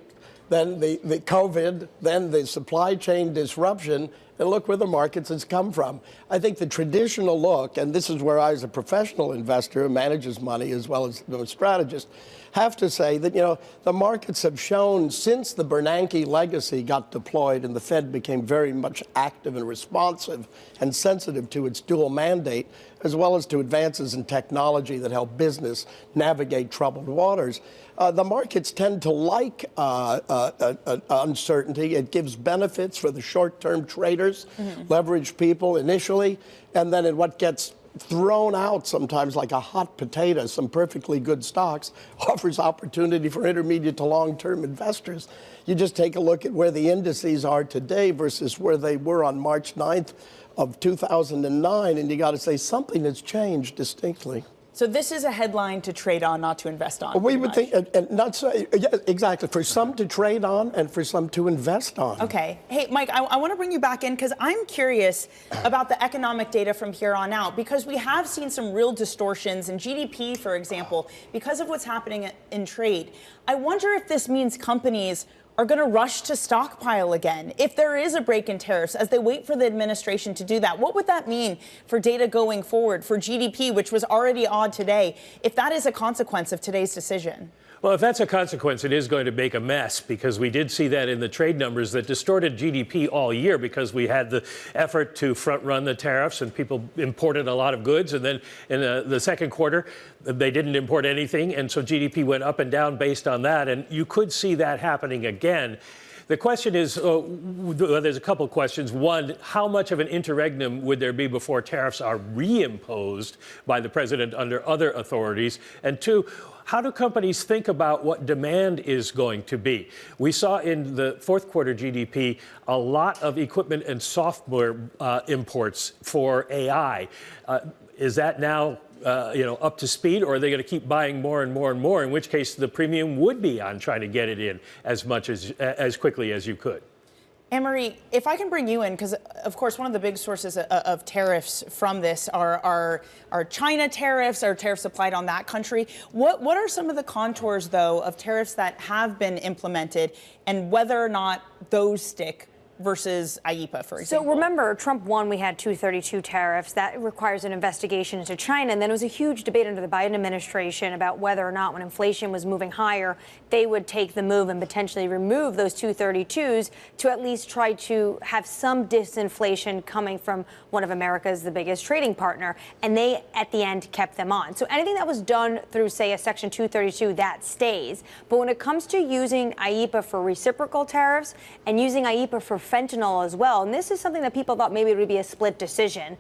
then the COVID, then the supply chain disruption, and look where the markets has come from. I think the traditional look, and this is where I, as a professional investor who manages money as well as a strategist, have to say that, the markets have shown since the Bernanke legacy got deployed and the Fed became very much active and responsive and sensitive to its dual mandate, as well as to advances in technology that help business navigate troubled waters. The markets tend to like uncertainty. It gives benefits for the short-term traders, leverage people initially, and then in what gets thrown out sometimes like a hot potato, some perfectly good stocks, offers opportunity for intermediate to long-term investors. You just take a look at where the indices are today versus where they were on March 9th of 2009, and you got to say something has changed distinctly. So this is a headline to trade on, not to invest on. We would think, and not so, yeah, exactly, for some to trade on and for some to invest on. Okay. Hey, Mike, I want to bring you back in because I'm curious about the economic data from here on out, because we have seen some real distortions in GDP, for example, because of what's happening in trade. I wonder if this means companies are going to rush to stockpile again if there is a break in tariffs as they wait for the administration to do that. What would that mean for data going forward, for GDP, which was already odd today, if that is a consequence of today's decision? Well, if that's a consequence, it is going to make a mess, because we did see that in the trade numbers that distorted GDP all year, because we had the effort to front run the tariffs and people imported a lot of goods. And then in the second quarter, they didn't import anything. And so GDP went up and down based on that. And you could see that happening again. The question is, there's a couple of questions. One, how much of an interregnum would there be before tariffs are reimposed by the president under other authorities? And two, how do companies think about what demand is going to be? We saw in the fourth quarter GDP a lot of equipment and software imports for AI. Is that now up to speed, or are they going to keep buying more and more and more, in which case the premium would be on trying to get it in as quickly as you could? Anne-Marie, if I can bring you in, because, of course, one of the big sources of tariffs from this are China tariffs, or tariffs applied on that country. What are some of the contours, though, of tariffs that have been implemented, and whether or not those stick versus IEEPA, for example? So remember, Trump won, we had 232 tariffs. That requires an investigation into China. And then there was a huge debate under the Biden administration about whether or not, when inflation was moving higher, they would take the move and potentially remove those 232s to at least try to have some disinflation coming from one of America's the biggest trading partner. And they, at the end, kept them on. So anything that was done through, say, a Section 232, that stays. But when it comes to using IEEPA for reciprocal tariffs and using IEEPA for fentanyl as well, and this is something that people thought maybe it would be a split decision,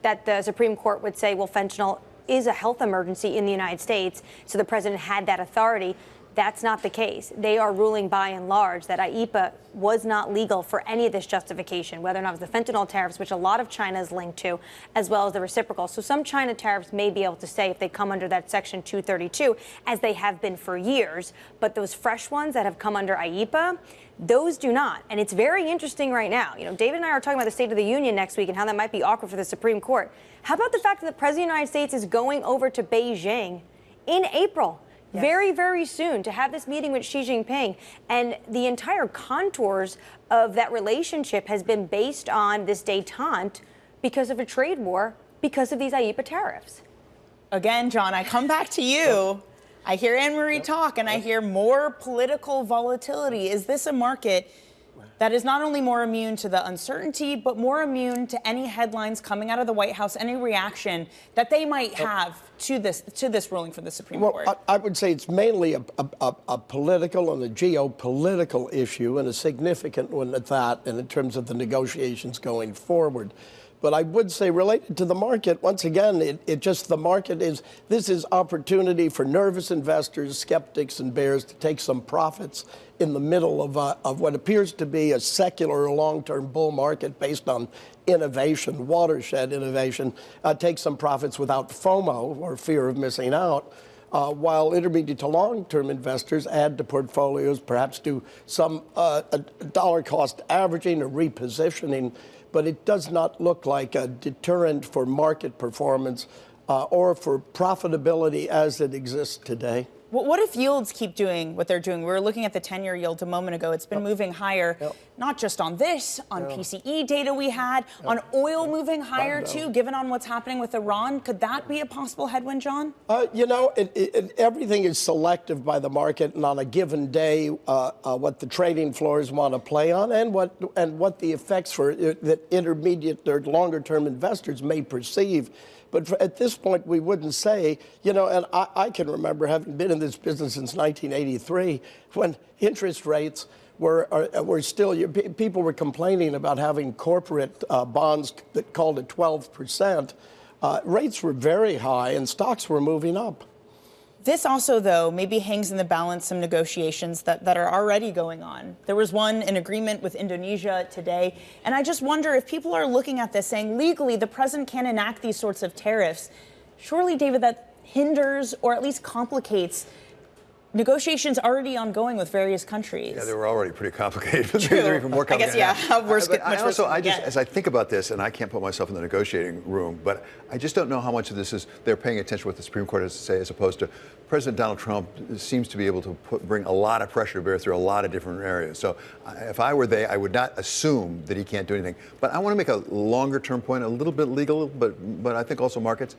that the Supreme Court would say, well, fentanyl is a health emergency in the United States, so the president had that authority. That's not the case. They are ruling by and large that IEEPA was not legal for any of this justification, whether or not it was the fentanyl tariffs, which a lot of China is linked to, as well as the reciprocal. So some China tariffs may be able to stay if they come under that Section 232, as they have been for years. But those fresh ones that have come under IEEPA, those do not. And it's very interesting right now. David and I are talking about the State of the Union next week and how that might be awkward for the Supreme Court. How about the fact that the President of the United States is going over to Beijing in April? Yes. Very, very soon, to have this meeting with Xi Jinping. And the entire contours of that relationship has been based on this détente because of a trade war, because of these IEEPA tariffs. Again, John, I come back to you. I hear Anne-Marie talk, and I hear more political volatility. Is this a market that is not only more immune to the uncertainty, but more immune to any headlines coming out of the White House, any reaction that they might have to this ruling from the Supreme Court? I would say it's mainly a political and a geopolitical issue, and a significant one at that, and in terms of the negotiations going forward. But I would say, related to the market, once again, this is opportunity for nervous investors, skeptics, and bears to take some profits in the middle of what appears to be a secular long-term bull market based on innovation, watershed innovation, take some profits without FOMO, or fear of missing out. While intermediate to long-term investors add to portfolios, perhaps do some dollar cost averaging or repositioning, but it does not look like a deterrent for market performance or for profitability as it exists today. What if yields keep doing what they're doing? We were looking at the 10-year yield a moment ago. It's been moving higher, not just on this, on PCE data we had, on oil moving higher too, given on what's happening with Iran. Could that be a possible headwind, John? Everything is selective by the market, and on a given day, what the trading floors want to play on, and what the effects for that intermediate or longer-term investors may perceive. But at this point, we wouldn't say, and I can remember having been in this business since 1983, when interest rates were still, people were complaining about having corporate bonds that called at 12%. Rates were very high, and stocks were moving up. This also, though, maybe hangs in the balance some negotiations that are already going on. There was an agreement with Indonesia today, and I just wonder if people are looking at this saying legally the president can't enact these sorts of tariffs. Surely, David, that hinders or at least complicates negotiations already ongoing with various countries. Yeah, they were already pretty complicated. They're even more complicated. I guess, as I think about this, and I can't put myself in the negotiating room, but I just don't know how much of this is they're paying attention to what the Supreme Court has to say, as opposed to President Donald Trump seems to be able to bring a lot of pressure to bear through a lot of different areas. So if I were they, I would not assume that he can't do anything. But I want to make a longer term point, a little bit legal, but I think also markets.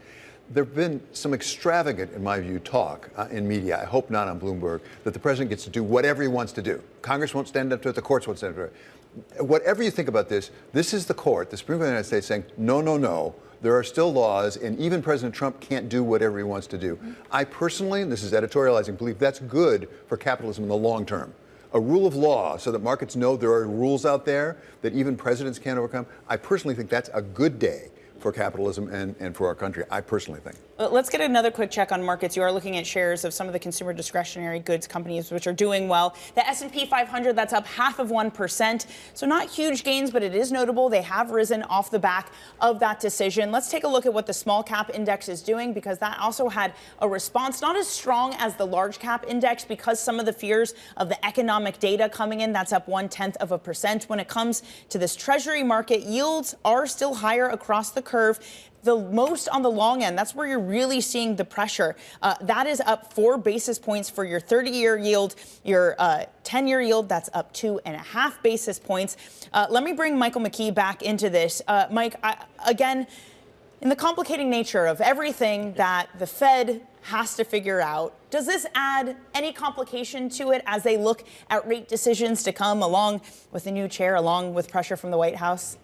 There have been some extravagant, in my view, talk in media, I hope not on Bloomberg, that the president gets to do whatever he wants to do. Congress won't stand up to it, the courts won't stand up to it. Whatever you think about this is the court, the Supreme Court of the United States, saying, no, no, no. There are still laws, and even President Trump can't do whatever he wants to do. I personally, and this is editorializing, believe that's good for capitalism in the long term. a rule of law so that markets know there are rules out there that even presidents can't overcome, I personally think that's a good day for capitalism and for our country, I personally think. Let's get another quick check on markets. You are looking at shares of some of the consumer discretionary goods companies which are doing well. The S&P 500, that's up 0.5%. So not huge gains, but it is notable. They have risen off the back of that decision. Let's take a look at what the small cap index is doing, because that also had a response, not as strong as the large cap index, because some of the fears of the economic data coming in, that's up 0.1%. When it comes to this treasury market, yields are still higher across the curve. The most on the long end, that's where you're really seeing the pressure. That is up 4 basis points for your 30-year yield. Your 10-year yield, that's up 2.5 basis points. Let me bring Michael McKee back into this. Mike, again, in the complicating nature of everything that the Fed has to figure out, does this add any complication to it as they look at rate decisions to come, along with the new chair, along with pressure from the White House?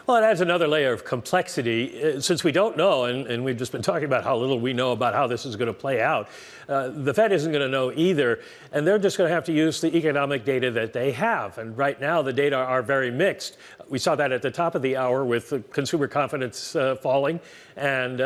Well, it adds another layer of complexity. Since we don't know, and we've just been talking about how little we know about how this is going to play out, the Fed isn't going to know either, and they're just going to have to use the economic data that they have. And right now, the data are very mixed. We saw that at the top of the hour with consumer confidence falling and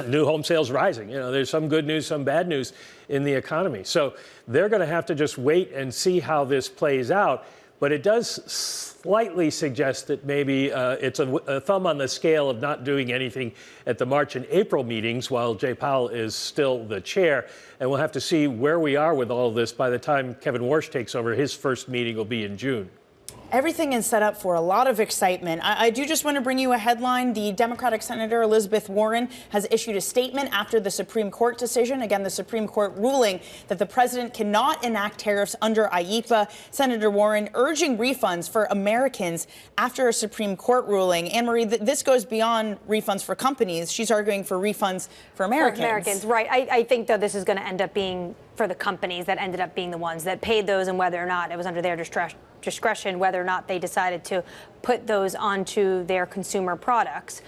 new home sales rising. You know, there's some good news, some bad news in the economy. So they're going to have to just wait and see how this plays out. But it does slightly suggest that maybe it's a thumb on the scale of not doing anything at the March and April meetings while Jay Powell is still the chair. And we'll have to see where we are with all of this by the time Kevin Warsh takes over. His first meeting will be in June. Everything is set up for a lot of excitement. I do just want to bring you a headline. The Democratic Senator Elizabeth Warren has issued a statement after the Supreme Court decision. Again, the Supreme Court ruling that the president cannot enact tariffs under IEEPA. Senator Warren urging refunds for Americans after a Supreme Court ruling. Anne-Marie, this goes beyond refunds for companies. She's arguing for refunds for Americans. For Americans, right. I think, though, this is going to end up being for the companies that ended up being the ones that paid those, and whether or not it was under their discretion, whether or not they decided to put those onto their consumer products.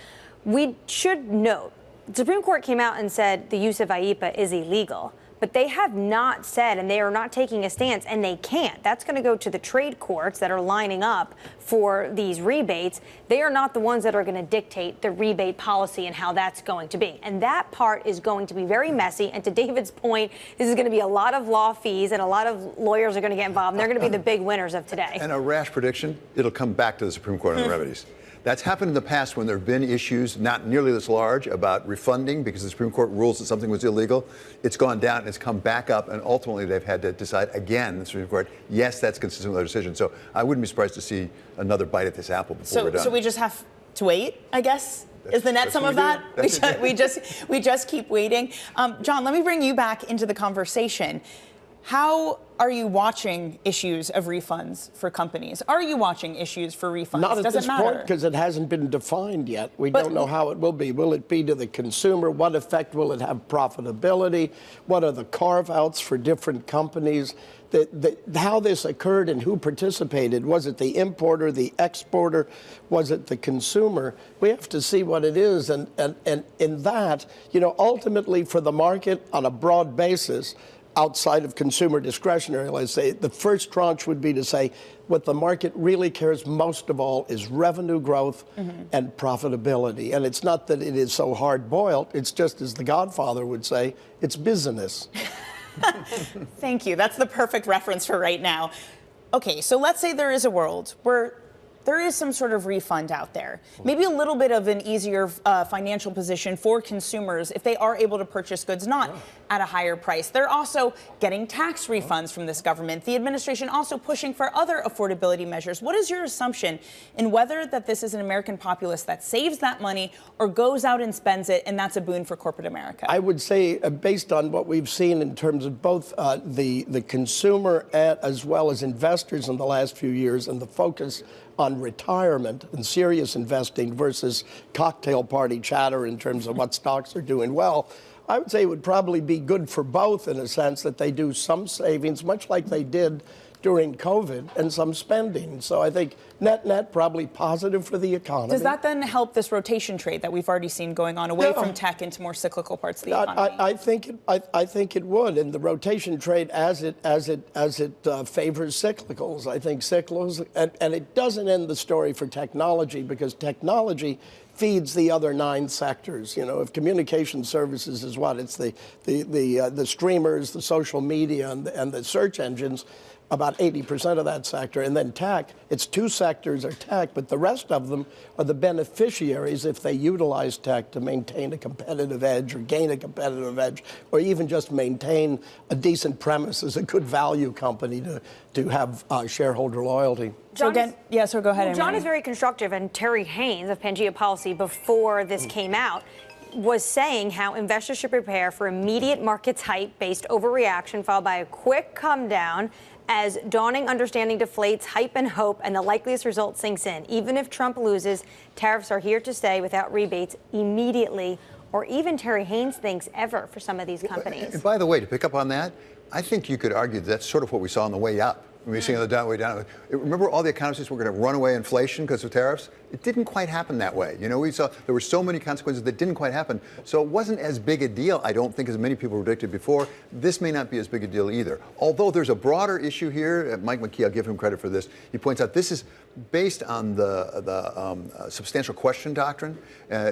We should note, the Supreme Court came out and said the use of IEEPA is illegal. But they have not said, and they are not taking a stance, and they can't. That's going to go to the trade courts that are lining up for these rebates. They are not the ones that are going to dictate the rebate policy and how that's going to be. And that part is going to be very messy. And to David's point, this is going to be a lot of law fees, and a lot of lawyers are going to get involved. And they're going to be the big winners of today. And a rash prediction, it'll come back to the Supreme Court on the remedies. That's happened in the past when there have been issues not nearly this large about refunding because the Supreme Court rules that something was illegal. It's gone down and it's come back up, and ultimately they've had to decide again, the Supreme Court, yes, that's consistent with their decision. So I wouldn't be surprised to see another bite at this apple before we're done. So we just have to wait, I guess? Is the net some of that? We just keep waiting. John, let me bring you back into the conversation. How are you watching issues of refunds for companies? Are you watching issues for refunds? Not at this point, because it hasn't been defined yet. We don't know how it will be. Will it be to the consumer? What effect will it have profitability? What are the carve-outs for different companies? How this occurred and who participated. Was it the importer, the exporter? Was it the consumer? We have to see what it is. And in that, you know, ultimately for the market on a broad basis, outside of consumer discretionary, let's say, the first tranche would be to say what the market really cares most of all is revenue growth and profitability. And it's not that it is so hard-boiled. It's just, as the Godfather would say, it's business. Thank you. That's the perfect reference for right now. Okay, so let's say there is a world where there is some sort of refund out there, maybe a little bit of an easier financial position for consumers if they are able to purchase goods not at a higher price. They're also getting tax refunds from this government. The administration also pushing for other affordability measures. What is your assumption in whether that this is an American populace that saves that money or goes out and spends it, and that's a boon for corporate America? I would say, based on what we've seen in terms of both the consumer as well as investors in the last few years, and the focus on retirement and serious investing versus cocktail party chatter in terms of what stocks are doing well, I would say it would probably be good for both in a sense that they do some savings, much like they did during COVID and some spending. So I think net probably positive for the economy. Does that then help this rotation trade that we've already seen going on away from tech into more cyclical parts of the economy? I think it would, and the rotation trade as it favors cyclicals. I think cyclicals, and it doesn't end the story for technology, because technology feeds the other 9 sectors. You know, if communication services is what, it's the streamers, the social media, and the search engines, about 80% of that sector. And then tech, it's 2 sectors are tech, but the rest of them are the beneficiaries if they utilize tech to maintain a competitive edge or gain a competitive edge, or even just maintain a decent premise as a good value company to have shareholder loyalty. So again, so go ahead. John is very constructive, and Terry Haines of Pangaea Policy, before this came out, was saying how investors should prepare for immediate markets hype-based overreaction followed by a quick come down as dawning understanding deflates hype and hope, and the likeliest result sinks in. Even if Trump loses, tariffs are here to stay without rebates immediately, or even Terry Haines thinks ever for some of these companies. And by the way, to pick up on that, I think you could argue that's sort of what we saw on the way up. When we see on the way down. Remember all the economists were going to run away inflation because of tariffs? It didn't quite happen that way. You know, we saw there were so many consequences that didn't quite happen. So it wasn't as big a deal, I don't think, as many people predicted before. This may not be as big a deal either. Although there's a broader issue here. Mike McKee, I'll give him credit for this. He points out this is based on the substantial question doctrine,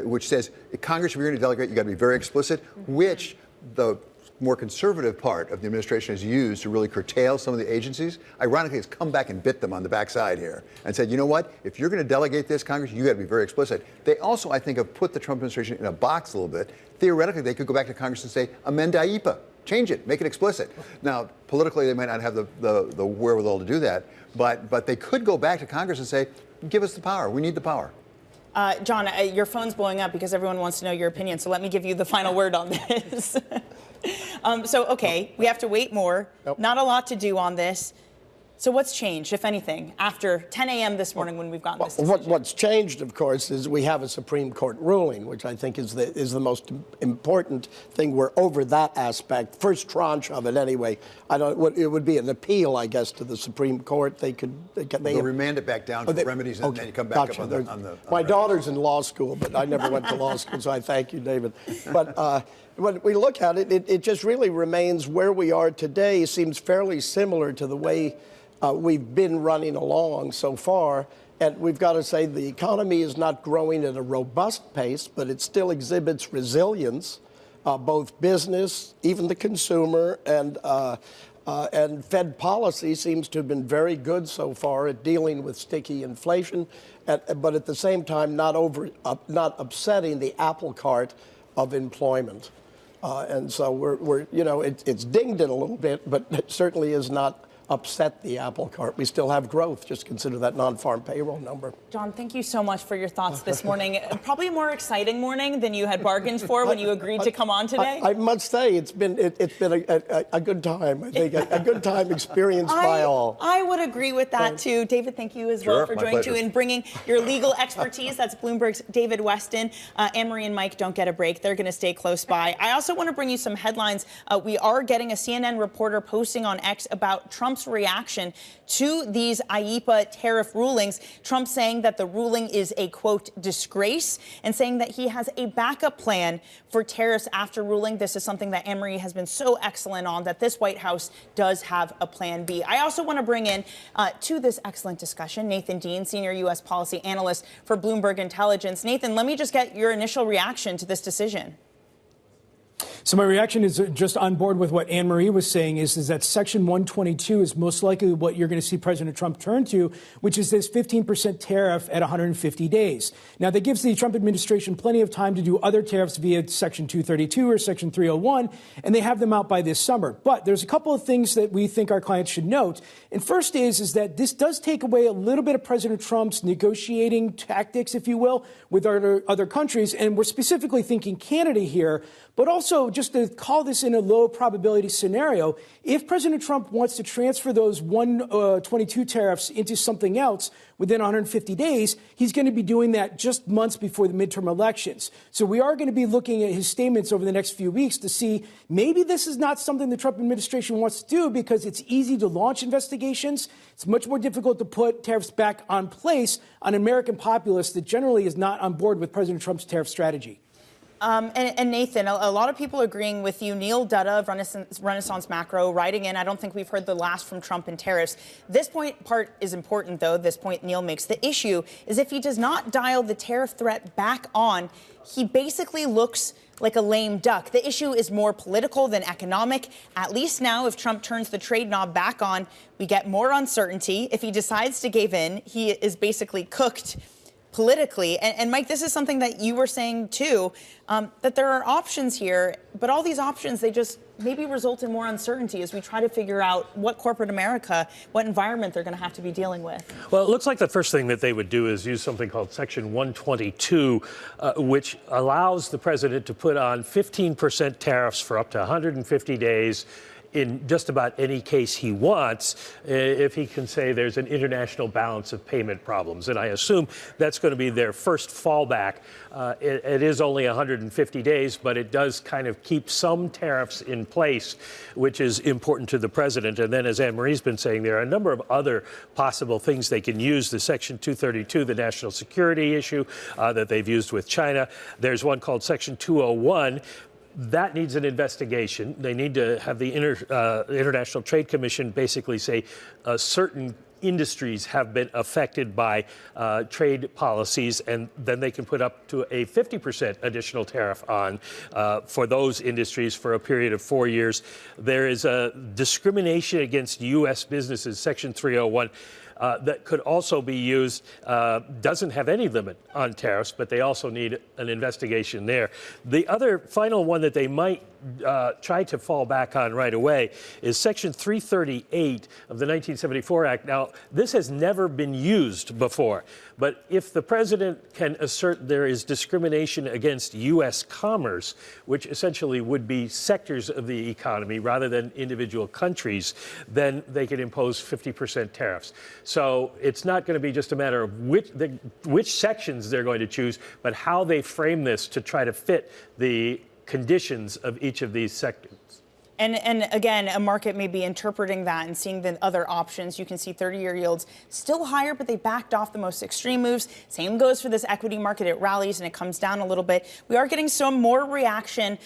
which says Congress, if you're going to delegate, you got to be very explicit, which the more conservative part of the administration has used to really curtail some of the agencies. Ironically, it's come back and bit them on the backside here and said, you know what, if you're going to delegate this, Congress, you got to be very explicit. They also, I think, have put the Trump administration in a box a little bit. Theoretically, they could go back to Congress and say, amend IEPA, change it, make it explicit. Now, politically, they might not have the wherewithal to do that, but they could go back to Congress and say, give us the power. We need the power. John, your phone's blowing up because everyone wants to know your opinion, so let me give you the final word on this. We have to wait more. Not a lot to do on this. So what's changed, if anything, after 10 a.m. this morning when we've gotten this decision? What's changed, of course, is we have a Supreme Court ruling, which I think is the most important thing. We're over that aspect, first tranche of it anyway. It would be an appeal, I guess, to the Supreme Court. They'll remand it back down for remedies, and then you come back up on the. My daughter's in law school, but I never went to law school, so I thank you, David. But when we look at it, it just really remains where we are today. Seems fairly similar to the way we've been running along so far. And we've got to say the economy is not growing at a robust pace, but it still exhibits resilience, both business, even the consumer, and Fed policy seems to have been very good so far at dealing with sticky inflation, but at the same time not upsetting the apple cart of employment. And so we're it's dinged it a little bit, but it certainly is not upset the apple cart. We still have growth. Just consider that non-farm payroll number. John, thank you so much for your thoughts this morning. Probably a more exciting morning than you had bargained for when you agreed to come on today. I must say it's been a good time. I think a good time experienced by all. I would agree with that too. David, thank you as well for joining you and bringing your legal expertise. That's Bloomberg's David Weston. Anne-Marie and Mike don't get a break. They're going to stay close by. I also want to bring you some headlines. We are getting a CNN reporter posting on X about Trump's reaction to these IEPA tariff rulings. Trump saying that the ruling is a, quote, disgrace, and saying that he has a backup plan for tariffs after ruling. This is something that Anne-Marie has been so excellent on, that this White House does have a plan B. I also want to bring in to this excellent discussion Nathan Dean, senior U.S. policy analyst for Bloomberg Intelligence. Nathan, let me just get your initial reaction to this decision. So my reaction is just on board with what Anne-Marie was saying is that Section 122 is most likely what you're going to see President Trump turn to, which is this 15% tariff at 150 days. Now, that gives the Trump administration plenty of time to do other tariffs via Section 232 or Section 301, and they have them out by this summer. But there's a couple of things that we think our clients should note. And first is that this does take away a little bit of President Trump's negotiating tactics, if you will, with other countries. And we're specifically thinking Canada here, but also just to call this in a low probability scenario, if President Trump wants to transfer those 122 tariffs into something else within 150 days, he's going to be doing that just months before the midterm elections. So we are going to be looking at his statements over the next few weeks to see maybe this is not something the Trump administration wants to do because it's easy to launch investigations. It's much more difficult to put tariffs back on place on an American populace that generally is not on board with President Trump's tariff strategy. And Nathan, a lot of people agreeing with you. Neil Dutta of Renaissance Macro writing in, I don't think we've heard the last from Trump in tariffs. This part is important, though. This point Neil makes. The issue is if he does not dial the tariff threat back on, he basically looks like a lame duck. The issue is more political than economic. At least now, if Trump turns the trade knob back on, we get more uncertainty. If he decides to give in, he is basically cooked politically. And Mike, this is something that you were saying, too, that there are options here, but all these options, they just maybe result in more uncertainty as we try to figure out what corporate America, what environment they're going to have to be dealing with. Well, it looks like the first thing that they would do is use something called Section 122, which allows the president to put on 15% tariffs for up to 150 days in just about any case he wants, if he can say there's an international balance of payment problems. And I assume that's going to be their first fallback. It is only 150 days, but it does kind of keep some tariffs in place, which is important to the president. And then, as Anne-Marie's been saying, there are a number of other possible things they can use. The Section 232, the national security issue that they've used with China. There's one called Section 201. That needs an investigation. They need to have the International Trade Commission basically say certain industries have been affected by trade policies, and then they can put up to a 50% additional tariff on for those industries for a period of 4 years. There is a discrimination against U.S. businesses, Section 301. That could also be used, doesn't have any limit on tariffs, but they also need an investigation there. The other final one that they might try to fall back on right away is Section 338 of the 1974 Act. Now, this has never been used before, but if the president can assert there is discrimination against U.S. commerce, which essentially would be sectors of the economy rather than individual countries, then they can impose 50% tariffs. So it's not going to be just a matter of which sections they're going to choose, but how they frame this to try to fit the conditions of each of these sectors. And again, a market may be interpreting that and seeing the other options. You can see 30-year yields still higher, but they backed off the most extreme moves. Same goes for this equity market. It rallies and it comes down a little bit. We are getting some more reaction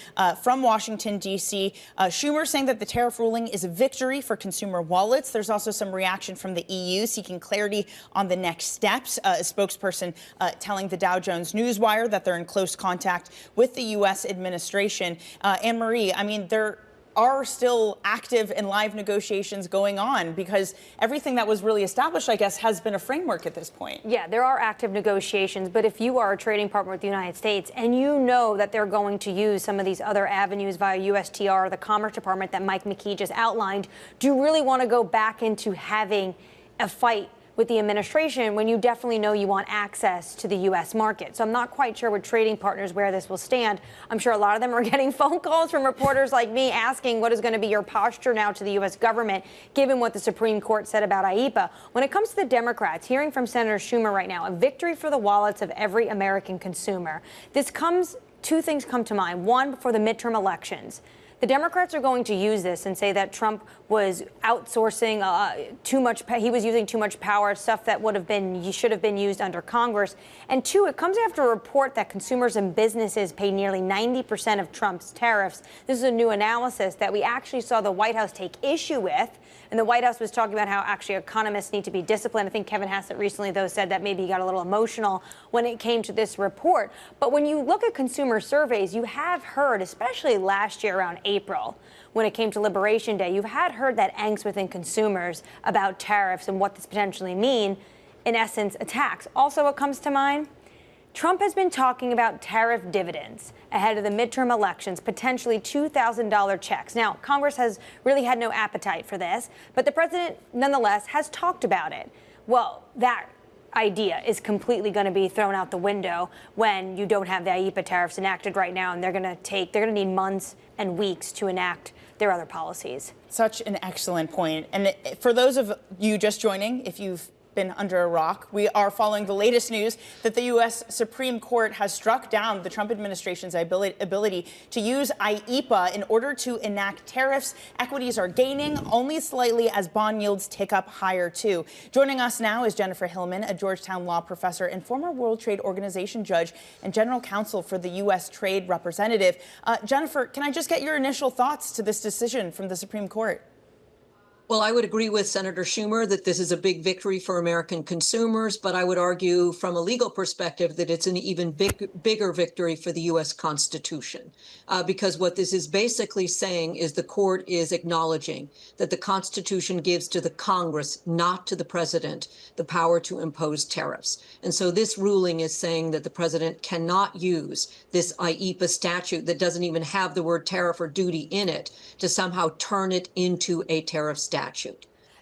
from Washington, D.C. Schumer saying that the tariff ruling is a victory for consumer wallets. There's also some reaction from the EU seeking clarity on the next steps. A spokesperson telling the Dow Jones Newswire that they're in close contact with the U.S. administration. Anne-Marie, I mean, there are still active and live negotiations going on because everything that was really established, I guess, has been a framework at this point. Yeah, there are active negotiations, but if you are a trading partner with the United States and you know that they're going to use some of these other avenues via USTR, the Commerce Department that Mike McKee just outlined, do you really want to go back into having a fight with the administration when you definitely know you want access to the U.S. market? So I'm not quite sure with trading partners where this will stand. I'm sure a lot of them are getting phone calls from reporters like me asking what is going to be your posture now to the U.S. government, given what the Supreme Court said about IEEPA. When it comes to the Democrats, hearing from Senator Schumer right now, a victory for the wallets of every American consumer. Two things come to mind. One, before the midterm elections. The Democrats are going to use this and say that Trump was outsourcing too much. He was using too much power, stuff that should have been used under Congress. And two, it comes after a report that consumers and businesses pay nearly 90% of Trump's tariffs. This is a new analysis that we actually saw the White House take issue with. And the White House was talking about how actually economists need to be disciplined. I think Kevin Hassett recently, though, said that maybe he got a little emotional when it came to this report. But when you look at consumer surveys, you have heard, especially last year around April, when it came to Liberation Day, you had heard that angst within consumers about tariffs and what this potentially mean, in essence, a tax. Also, what comes to mind? Trump has been talking about tariff dividends ahead of the midterm elections, potentially $2,000 checks. Now, Congress has really had no appetite for this, but the president, nonetheless, has talked about it. Well, that idea is completely going to be thrown out the window when you don't have the IEEPA tariffs enacted right now, and they're going to need months and weeks to enact their other policies. Such an excellent point. And for those of you just joining, if you've been under a rock, we are following the latest news that the U.S. Supreme Court has struck down the Trump administration's ability to use IEEPA in order to enact tariffs. Equities are gaining only slightly as bond yields tick up higher, too. Joining us now is Jennifer Hillman, a Georgetown law professor and former World Trade Organization judge and general counsel for the U.S. Trade Representative. Jennifer, can I just get your initial thoughts to this decision from the Supreme Court? Well, I would agree with Senator Schumer that this is a big victory for American consumers, but I would argue from a legal perspective that it's an even bigger victory for the U.S. Constitution, because what this is basically saying is the court is acknowledging that the Constitution gives to the Congress, not to the president, the power to impose tariffs. And so this ruling is saying that the president cannot use this IEEPA statute that doesn't even have the word tariff or duty in it to somehow turn it into a tariff statute.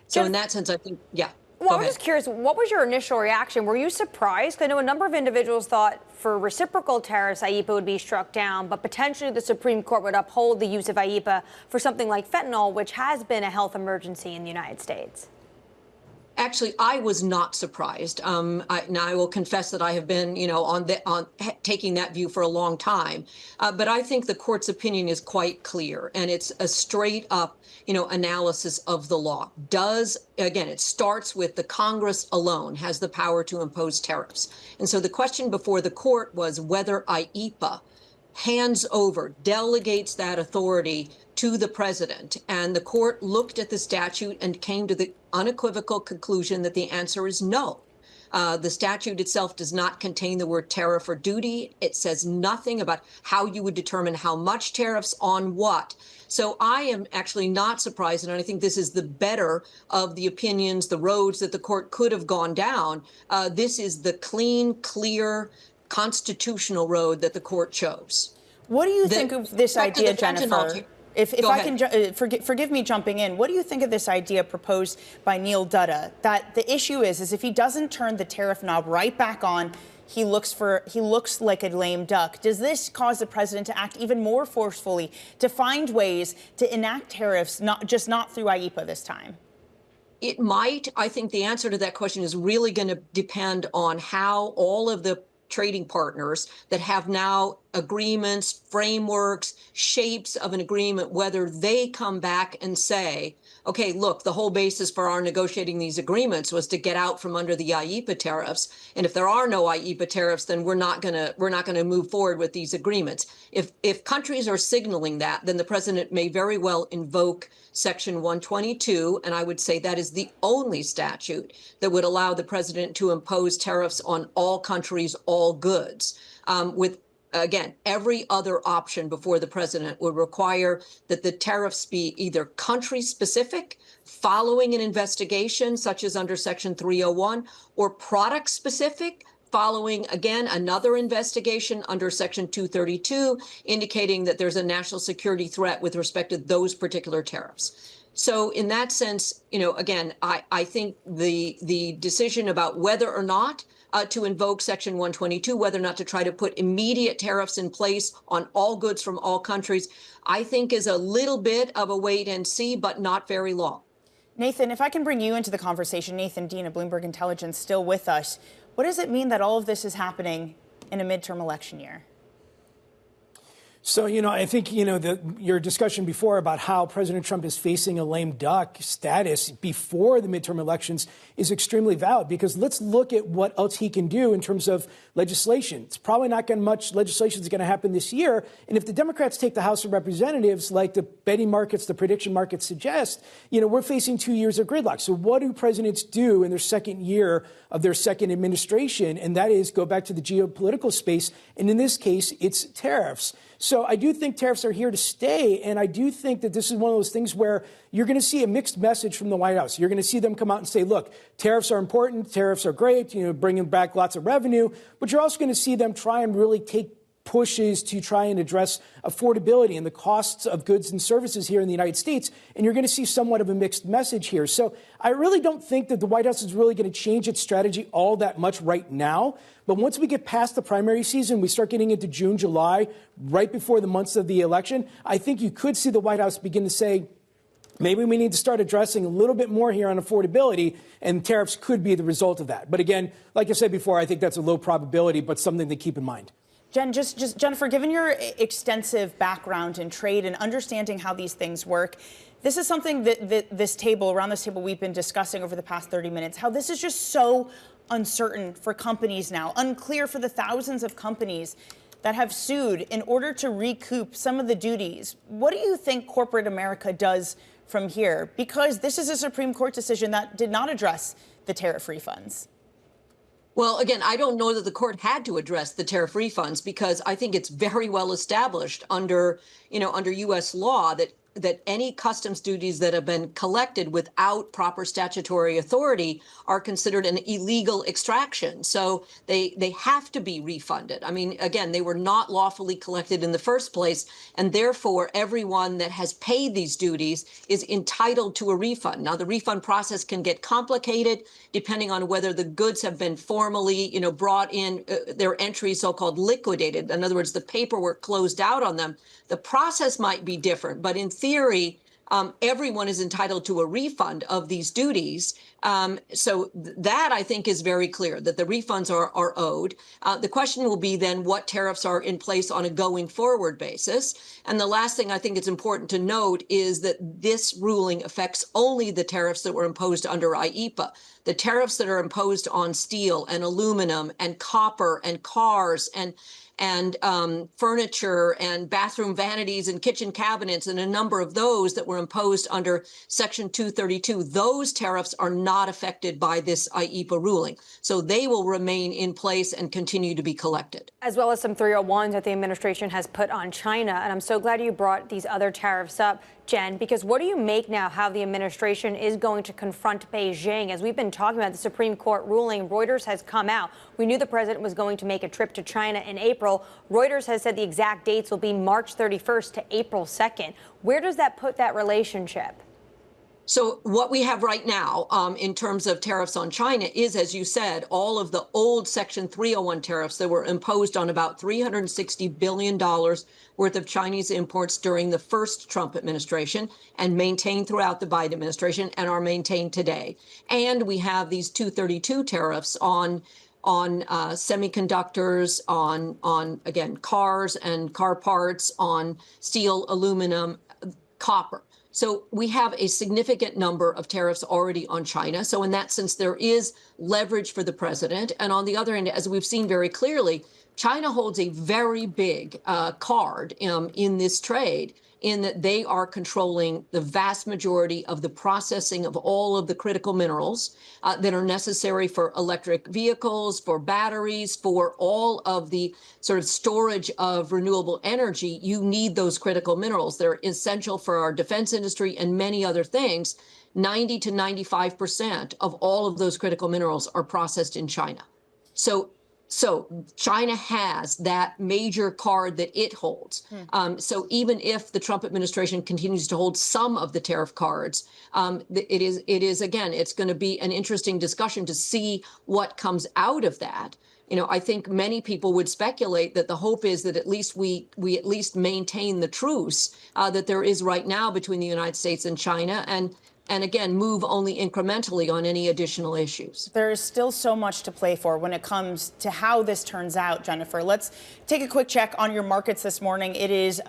So in that sense, I think, yeah. Well, I was just curious, what was your initial reaction? Were you surprised? I know a number of individuals thought for reciprocal tariffs, IEEPA would be struck down, but potentially the Supreme Court would uphold the use of IEEPA for something like fentanyl, which has been a health emergency in the United States. Actually, I was not surprised. Now, I will confess that I have been, on taking that view for a long time. But I think the court's opinion is quite clear, and it's a straight up, analysis of the law. It starts with the Congress alone has the power to impose tariffs. And so the question before the court was whether IEEPA hands over, delegates that authority to the president. And the court looked at the statute and came to the unequivocal conclusion that the answer is no. The statute itself does not contain the word tariff or duty. It says nothing about how you would determine how much tariffs on what. So I am actually not surprised, and I think this is the better of the opinions, the roads that the court could have gone down. This is the clean, clear, constitutional road that the court chose. What do you think of this idea, Jennifer? If I can, forgive me jumping in. What do you think of this idea proposed by Neil Dutta, that the issue is if he doesn't turn the tariff knob right back on, he looks like a lame duck? Does this cause the president to act even more forcefully to find ways to enact tariffs, not through IEEPA this time? It might. I think the answer to that question is really going to depend on how all of the trading partners that have now agreements, frameworks, shapes of an agreement, whether they come back and say, okay, look, the whole basis for our negotiating these agreements was to get out from under the IEEPA tariffs. And if there are no IEEPA tariffs, then we're not gonna move forward with these agreements. If countries are signaling that, then the president may very well invoke Section 122, and I would say that is the only statute that would allow the president to impose tariffs on all countries, all goods, with again, every other option before the president would require that the tariffs be either country specific, following an investigation, such as under Section 301, or product specific, following, again, another investigation under Section 232, indicating that there's a national security threat with respect to those particular tariffs. So in that sense, again, I think the decision about whether or not to invoke Section 122, whether or not to try to put immediate tariffs in place on all goods from all countries, I think is a little bit of a wait and see, but not very long. Nathan, if I can bring you into the conversation, Nathan Dean of Bloomberg Intelligence, still with us. What does it mean that all of this is happening in a midterm election year? So, I think, your discussion before about how President Trump is facing a lame duck status before the midterm elections is extremely valid, because let's look at what else he can do in terms of legislation. It's probably not going to much legislation is going to happen this year. And if the Democrats take the House of Representatives, like the betting markets, the prediction markets suggest, we're facing 2 years of gridlock. So what do presidents do in their second year of their second administration? And that is go back to the geopolitical space. And in this case, it's tariffs. So I do think tariffs are here to stay, and I do think that this is one of those things where you're going to see a mixed message from the White House. You're going to see them come out and say, look, tariffs are important, tariffs are great, bringing back lots of revenue, but you're also going to see them try and really take pushes to try and address affordability and the costs of goods and services here in the United States. And you're going to see somewhat of a mixed message here. So I really don't think that the White House is really going to change its strategy all that much right now. But once we get past the primary season, we start getting into June, July, right before the months of the election, I think you could see the White House begin to say, maybe we need to start addressing a little bit more here on affordability, and tariffs could be the result of that. But again, like I said before, I think that's a low probability, but something to keep in mind. Jen, just Jennifer, given your extensive background in trade and understanding how these things work, this is something that around this table, we've been discussing over the past 30 minutes, how this is just so uncertain for companies now, unclear for the thousands of companies that have sued in order to recoup some of the duties. What do you think corporate America does from here? Because this is a Supreme Court decision that did not address the tariff refunds. Well, again, I don't know that the court had to address the tariff refunds because I think it's very well established under U.S. law that any customs duties that have been collected without proper statutory authority are considered an illegal extraction. So they have to be refunded. I mean, again, they were not lawfully collected in the first place, and therefore everyone that has paid these duties is entitled to a refund. Now, the refund process can get complicated depending on whether the goods have been formally, brought in, their entries so-called liquidated. In other words, the paperwork closed out on them. The process might be different, but in theory, everyone is entitled to a refund of these duties. So that, I think, is very clear, that the refunds are owed. The question will be then what tariffs are in place on a going forward basis. And the last thing I think it's important to note is that this ruling affects only the tariffs that were imposed under IEEPA. The tariffs that are imposed on steel and aluminum and copper and cars and furniture and bathroom vanities and kitchen cabinets and a number of those that were imposed under Section 232, those tariffs are not affected by this IEEPA ruling. So they will remain in place and continue to be collected. As well as some 301s that the administration has put on China. And I'm so glad you brought these other tariffs up, Jen, because what do you make now how the administration is going to confront Beijing? As we've been talking about the Supreme Court ruling, Reuters has come out. We knew the president was going to make a trip to China in April. Reuters has said the exact dates will be March 31st to April 2nd. Where does that put that relationship? So what we have right now in terms of tariffs on China is, as you said, all of the old Section 301 tariffs that were imposed on about $360 billion worth of Chinese imports during the first Trump administration and maintained throughout the Biden administration and are maintained today. And we have these 232 tariffs on semiconductors, on again, cars and car parts, on steel, aluminum, copper. So we have a significant number of tariffs already on China. So in that sense, there is leverage for the president. And on the other end, as we've seen very clearly, China holds a very big card in this trade, in that they are controlling the vast majority of the processing of all of the critical minerals that are necessary for electric vehicles, for batteries, for all of the sort of storage of renewable energy. You need those critical minerals. They're essential for our defense industry and many other things. 90 to 95% of all of those critical minerals are processed in China. So China has that major card that it holds. So even if the Trump administration continues to hold some of the tariff cards, it is again, it's going to be an interesting discussion to see what comes out of that. I think many people would speculate that the hope is that at least we at least maintain the truce that there is right now between the United States and China, and again, move only incrementally on any additional issues. There is still so much to play for when it comes to how this turns out, Jennifer. Let's take a quick check on your markets this morning. It is,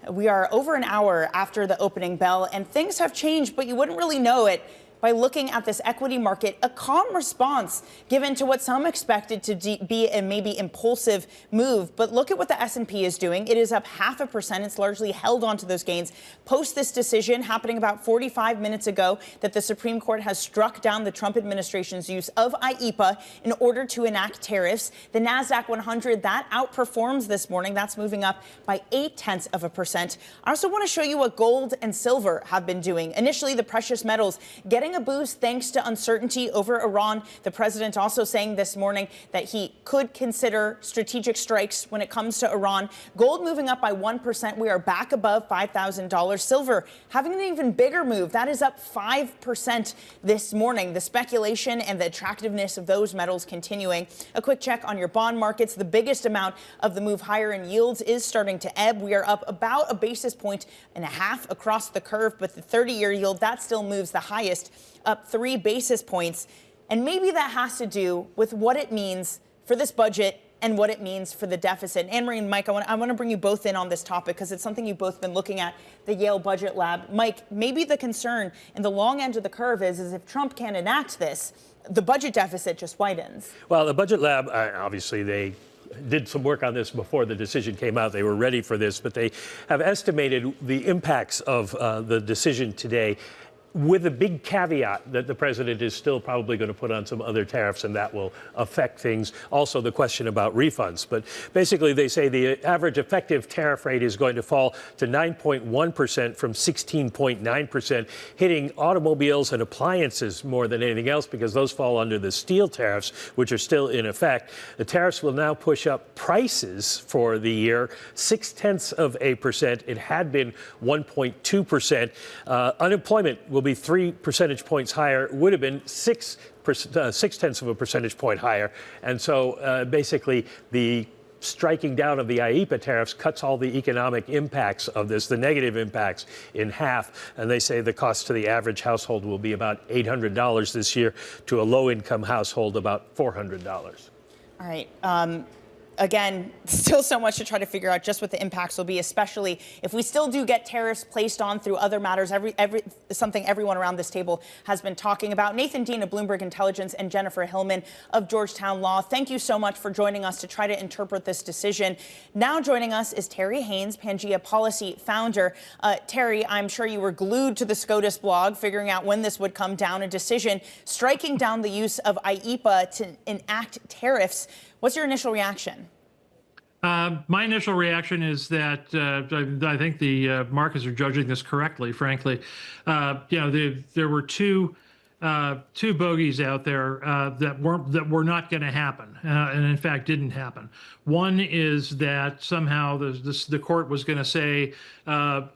we are over an hour after the opening bell, and things have changed, but you wouldn't really know it by looking at this equity market, a calm response given to what some expected to be a maybe impulsive move. But look at what the S&P is doing. It is up 0.5%. It's largely held onto those gains. Post this decision happening about 45 minutes ago that the Supreme Court has struck down the Trump administration's use of IEEPA in order to enact tariffs. The NASDAQ 100, that outperforms this morning. That's moving up by 0.8%. I also want to show you what gold and silver have been doing. Initially, the precious metals getting getting a boost thanks to uncertainty over Iran. The president also saying this morning that he could consider strategic strikes when it comes to Iran. Gold moving up by 1%. We are back above $5,000. Silver having an even bigger move. That is up 5% this morning. The speculation and the attractiveness of those metals continuing. A quick check on your bond markets. The biggest amount of the move higher in yields is starting to ebb. We are up about a basis point and a half across the curve, but the 30-year yield, that still moves the highest, up 3 basis points. And maybe that has to do with what it means for this budget and what it means for the deficit. Anne-Marie and Mike, I want to bring you both in on this topic because it's something you've both been looking at, the Yale Budget Lab. Mike, maybe the concern in the long end of the curve is if Trump can't enact this, the budget deficit just widens. Well, the Budget Lab, obviously they did some work on this before the decision came out. They were ready for this, but they have estimated the impacts of the decision today, with a big caveat that the president is still probably going to put on some other tariffs, and that will affect things. Also, the question about refunds. But basically, they say the average effective tariff rate is going to fall to 9.1% from 16.9%, hitting automobiles and appliances more than anything else because those fall under the steel tariffs, which are still in effect. The tariffs will now push up prices for the year 0.6%. It had been 1.2%. Unemployment will be 3 percentage points higher, would have been 0.6 of a percentage point higher. And so basically the striking down of the IEEPA tariffs cuts all the economic impacts of this, the negative impacts, in half. And they say the cost to the average household will be about $800 this year, to a low-income household about $400. All right. Again, still so much to try to figure out just what the impacts will be, especially if we still do get tariffs placed on through other matters, something everyone around this table has been talking about. Nathan Dean of Bloomberg Intelligence and Jennifer Hillman of Georgetown Law, thank you so much for joining us to try to interpret this decision. Now joining us is Terry Haines, Pangaea Policy founder. Terry, I'm sure you were glued to the SCOTUS blog, figuring out when this would come down, a decision striking down the use of IEEPA to enact tariffs. What's your initial reaction? My initial reaction is that I think the markets are judging this correctly, frankly. There were two bogeys out there that were not going to happen, and in fact didn't happen. One is that somehow the court was going to say,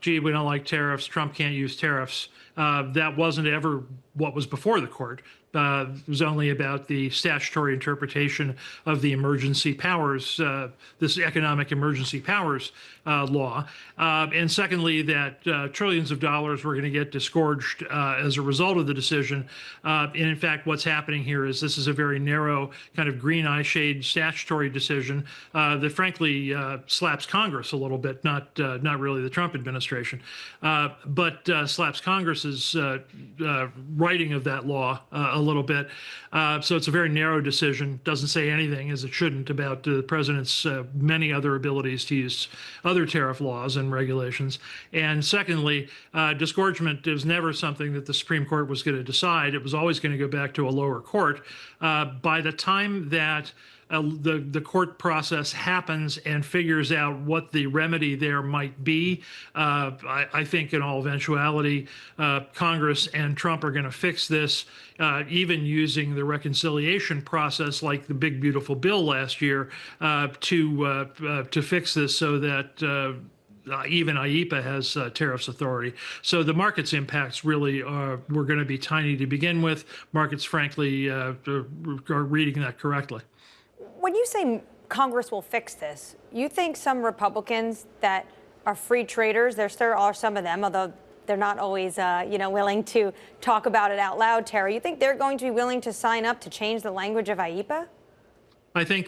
gee, we don't like tariffs, Trump can't use tariffs. That wasn't ever what was before the court. It was only about the statutory interpretation of the emergency powers, this economic emergency powers law. And secondly, that trillions of dollars were going to get disgorged as a result of the decision. And in fact, what's happening here is this is a very narrow kind of green eye shade statutory decision that frankly slaps Congress a little bit, not really the Trump administration, but slaps Congress's writing of that law a little bit. So it's a very narrow decision, doesn't say anything, as it shouldn't, about the president's many other abilities to use other tariff laws and regulations. And secondly, disgorgement is never something that the Supreme Court was going to decide. It was always going to go back to a lower court. By the time that the court process happens and figures out what the remedy there might be, I think in all eventuality, Congress and Trump are going to fix this, even using the reconciliation process like the big beautiful bill last year to fix this so that even IEEPA has tariffs authority. So the market's impacts really were going to be tiny to begin with. Markets, frankly, are reading that correctly. When you say Congress will fix this, you think some Republicans that are free traders, there still are some of them, although they're not always willing to talk about it out loud, Terry, you think they're going to be willing to sign up to change the language of IEEPA? I think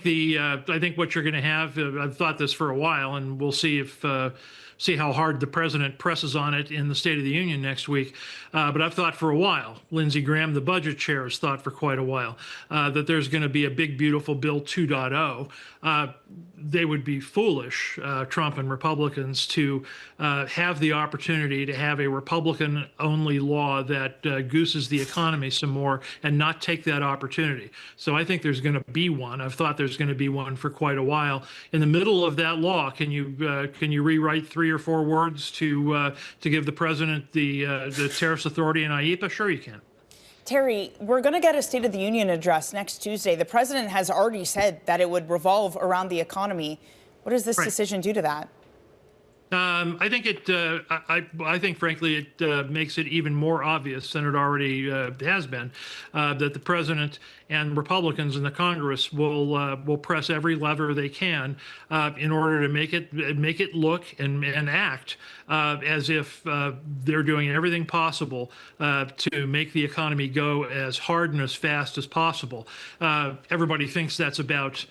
what you're going to have, I've thought this for a while, and we'll see see how hard the president presses on it in the State of the Union next week. But I've thought for a while, Lindsey Graham, the budget chair, has thought for quite a while that there's going to be a big, beautiful bill 2.0. They would be foolish, Trump and Republicans, to have the opportunity to have a Republican-only law that gooses the economy some more and not take that opportunity. So I think there's going to be one. I've thought there's going to be one for quite a while. In the middle of that law, can you rewrite 3 or 4 words to give the president the tariffs authority in IEEPA? Sure you can. Terry, we're going to get a State of the Union address next Tuesday. The president has already said that it would revolve around the economy. What does this decision do to that? I think I think, frankly, it makes it even more obvious than it already has been that the president and Republicans in the Congress will press every lever they can in order to make it look and act as if they're doing everything possible to make the economy go as hard and as fast as possible. Everybody thinks that's about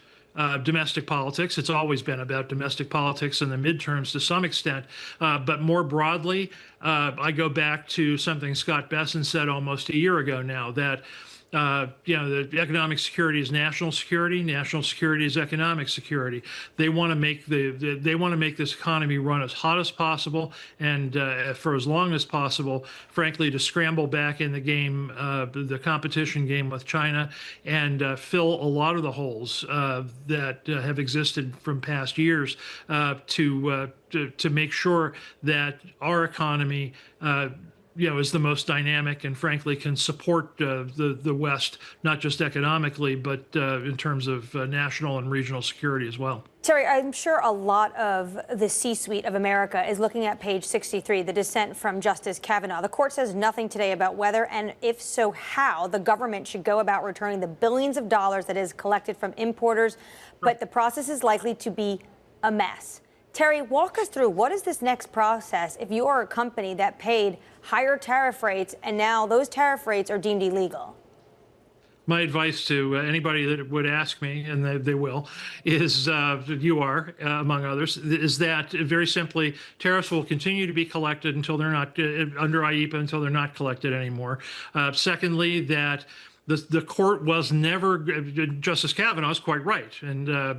domestic politics. It's always been about domestic politics in the midterms to some extent. But more broadly, I go back to something Scott Bessent said almost a year ago now, that the economic security is national security is economic security. They want to make this economy run as hot as possible and for as long as possible, frankly, to scramble back in the game, the competition game with China, and fill a lot of the holes that have existed from past years to make sure that our economy is the most dynamic and frankly can support the West, not just economically, but in terms of national and regional security as well. Terry, I'm sure a lot of the C-suite of America is looking at page 63, the dissent from Justice Kavanaugh. The court says nothing today about whether, and if so, how the government should go about returning the billions of dollars that is collected from importers, but the process is likely to be a mess. Terry, walk us through, what is this next process if you are a company that paid higher tariff rates and now those tariff rates are deemed illegal? My advice to anybody that would ask me, and they will, is you are, among others, is that very simply tariffs will continue to be collected until they're not, under IEEPA, until they're not collected anymore. Secondly, that the court was never, Justice Kavanaugh is quite right,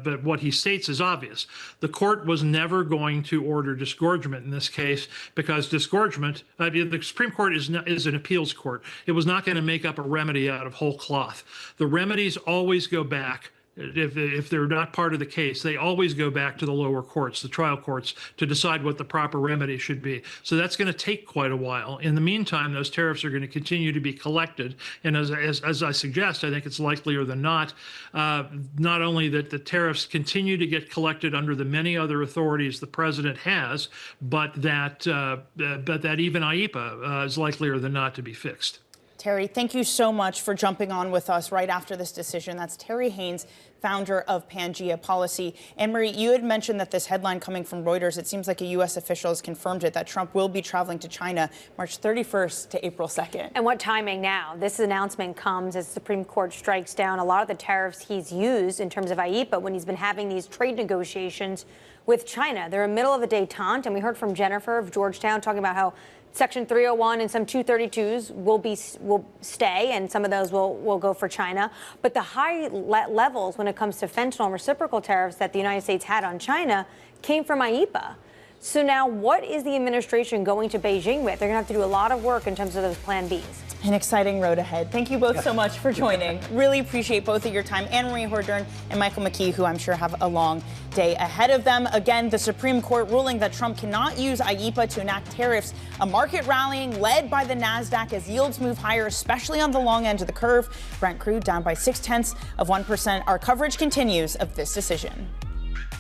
but what he states is obvious. The court was never going to order disgorgement in this case because disgorgement, the Supreme Court is an appeals court. It was not going to make up a remedy out of whole cloth. The remedies always go back. If they're not part of the case, they always go back to the lower courts, the trial courts, to decide what the proper remedy should be. So that's going to take quite a while. In the meantime, those tariffs are going to continue to be collected. And as I suggest, I think it's likelier than not only that the tariffs continue to get collected under the many other authorities the president has, but that even IEEPA is likelier than not to be fixed. Terry, thank you so much for jumping on with us right after this decision. That's Terry Haines, founder of Pangaea Policy. Anne-Marie, you had mentioned that this headline coming from Reuters, it seems like a U.S. official has confirmed it, that Trump will be traveling to China March 31st to April 2nd. And what timing now? This announcement comes as the Supreme Court strikes down a lot of the tariffs he's used in terms of IEEPA when he's been having these trade negotiations with China. They're in the middle of a détente, and we heard from Jennifer of Georgetown talking about how Section 301 and some 232s will stay, and some of those will go for China. But the high levels when it comes to fentanyl and reciprocal tariffs that the United States had on China came from IEEPA. So now what is the administration going to Beijing with? They're going to have to do a lot of work in terms of those Plan Bs. An exciting road ahead. Thank you both so much for joining. Really appreciate both of your time. Anne-Marie Hordern and Michael McKee, who I'm sure have a long day ahead of them. Again, the Supreme Court ruling that Trump cannot use IEEPA to enact tariffs. A market rallying led by the NASDAQ as yields move higher, especially on the long end of the curve. Brent crude down by 0.6%. Our coverage continues of this decision.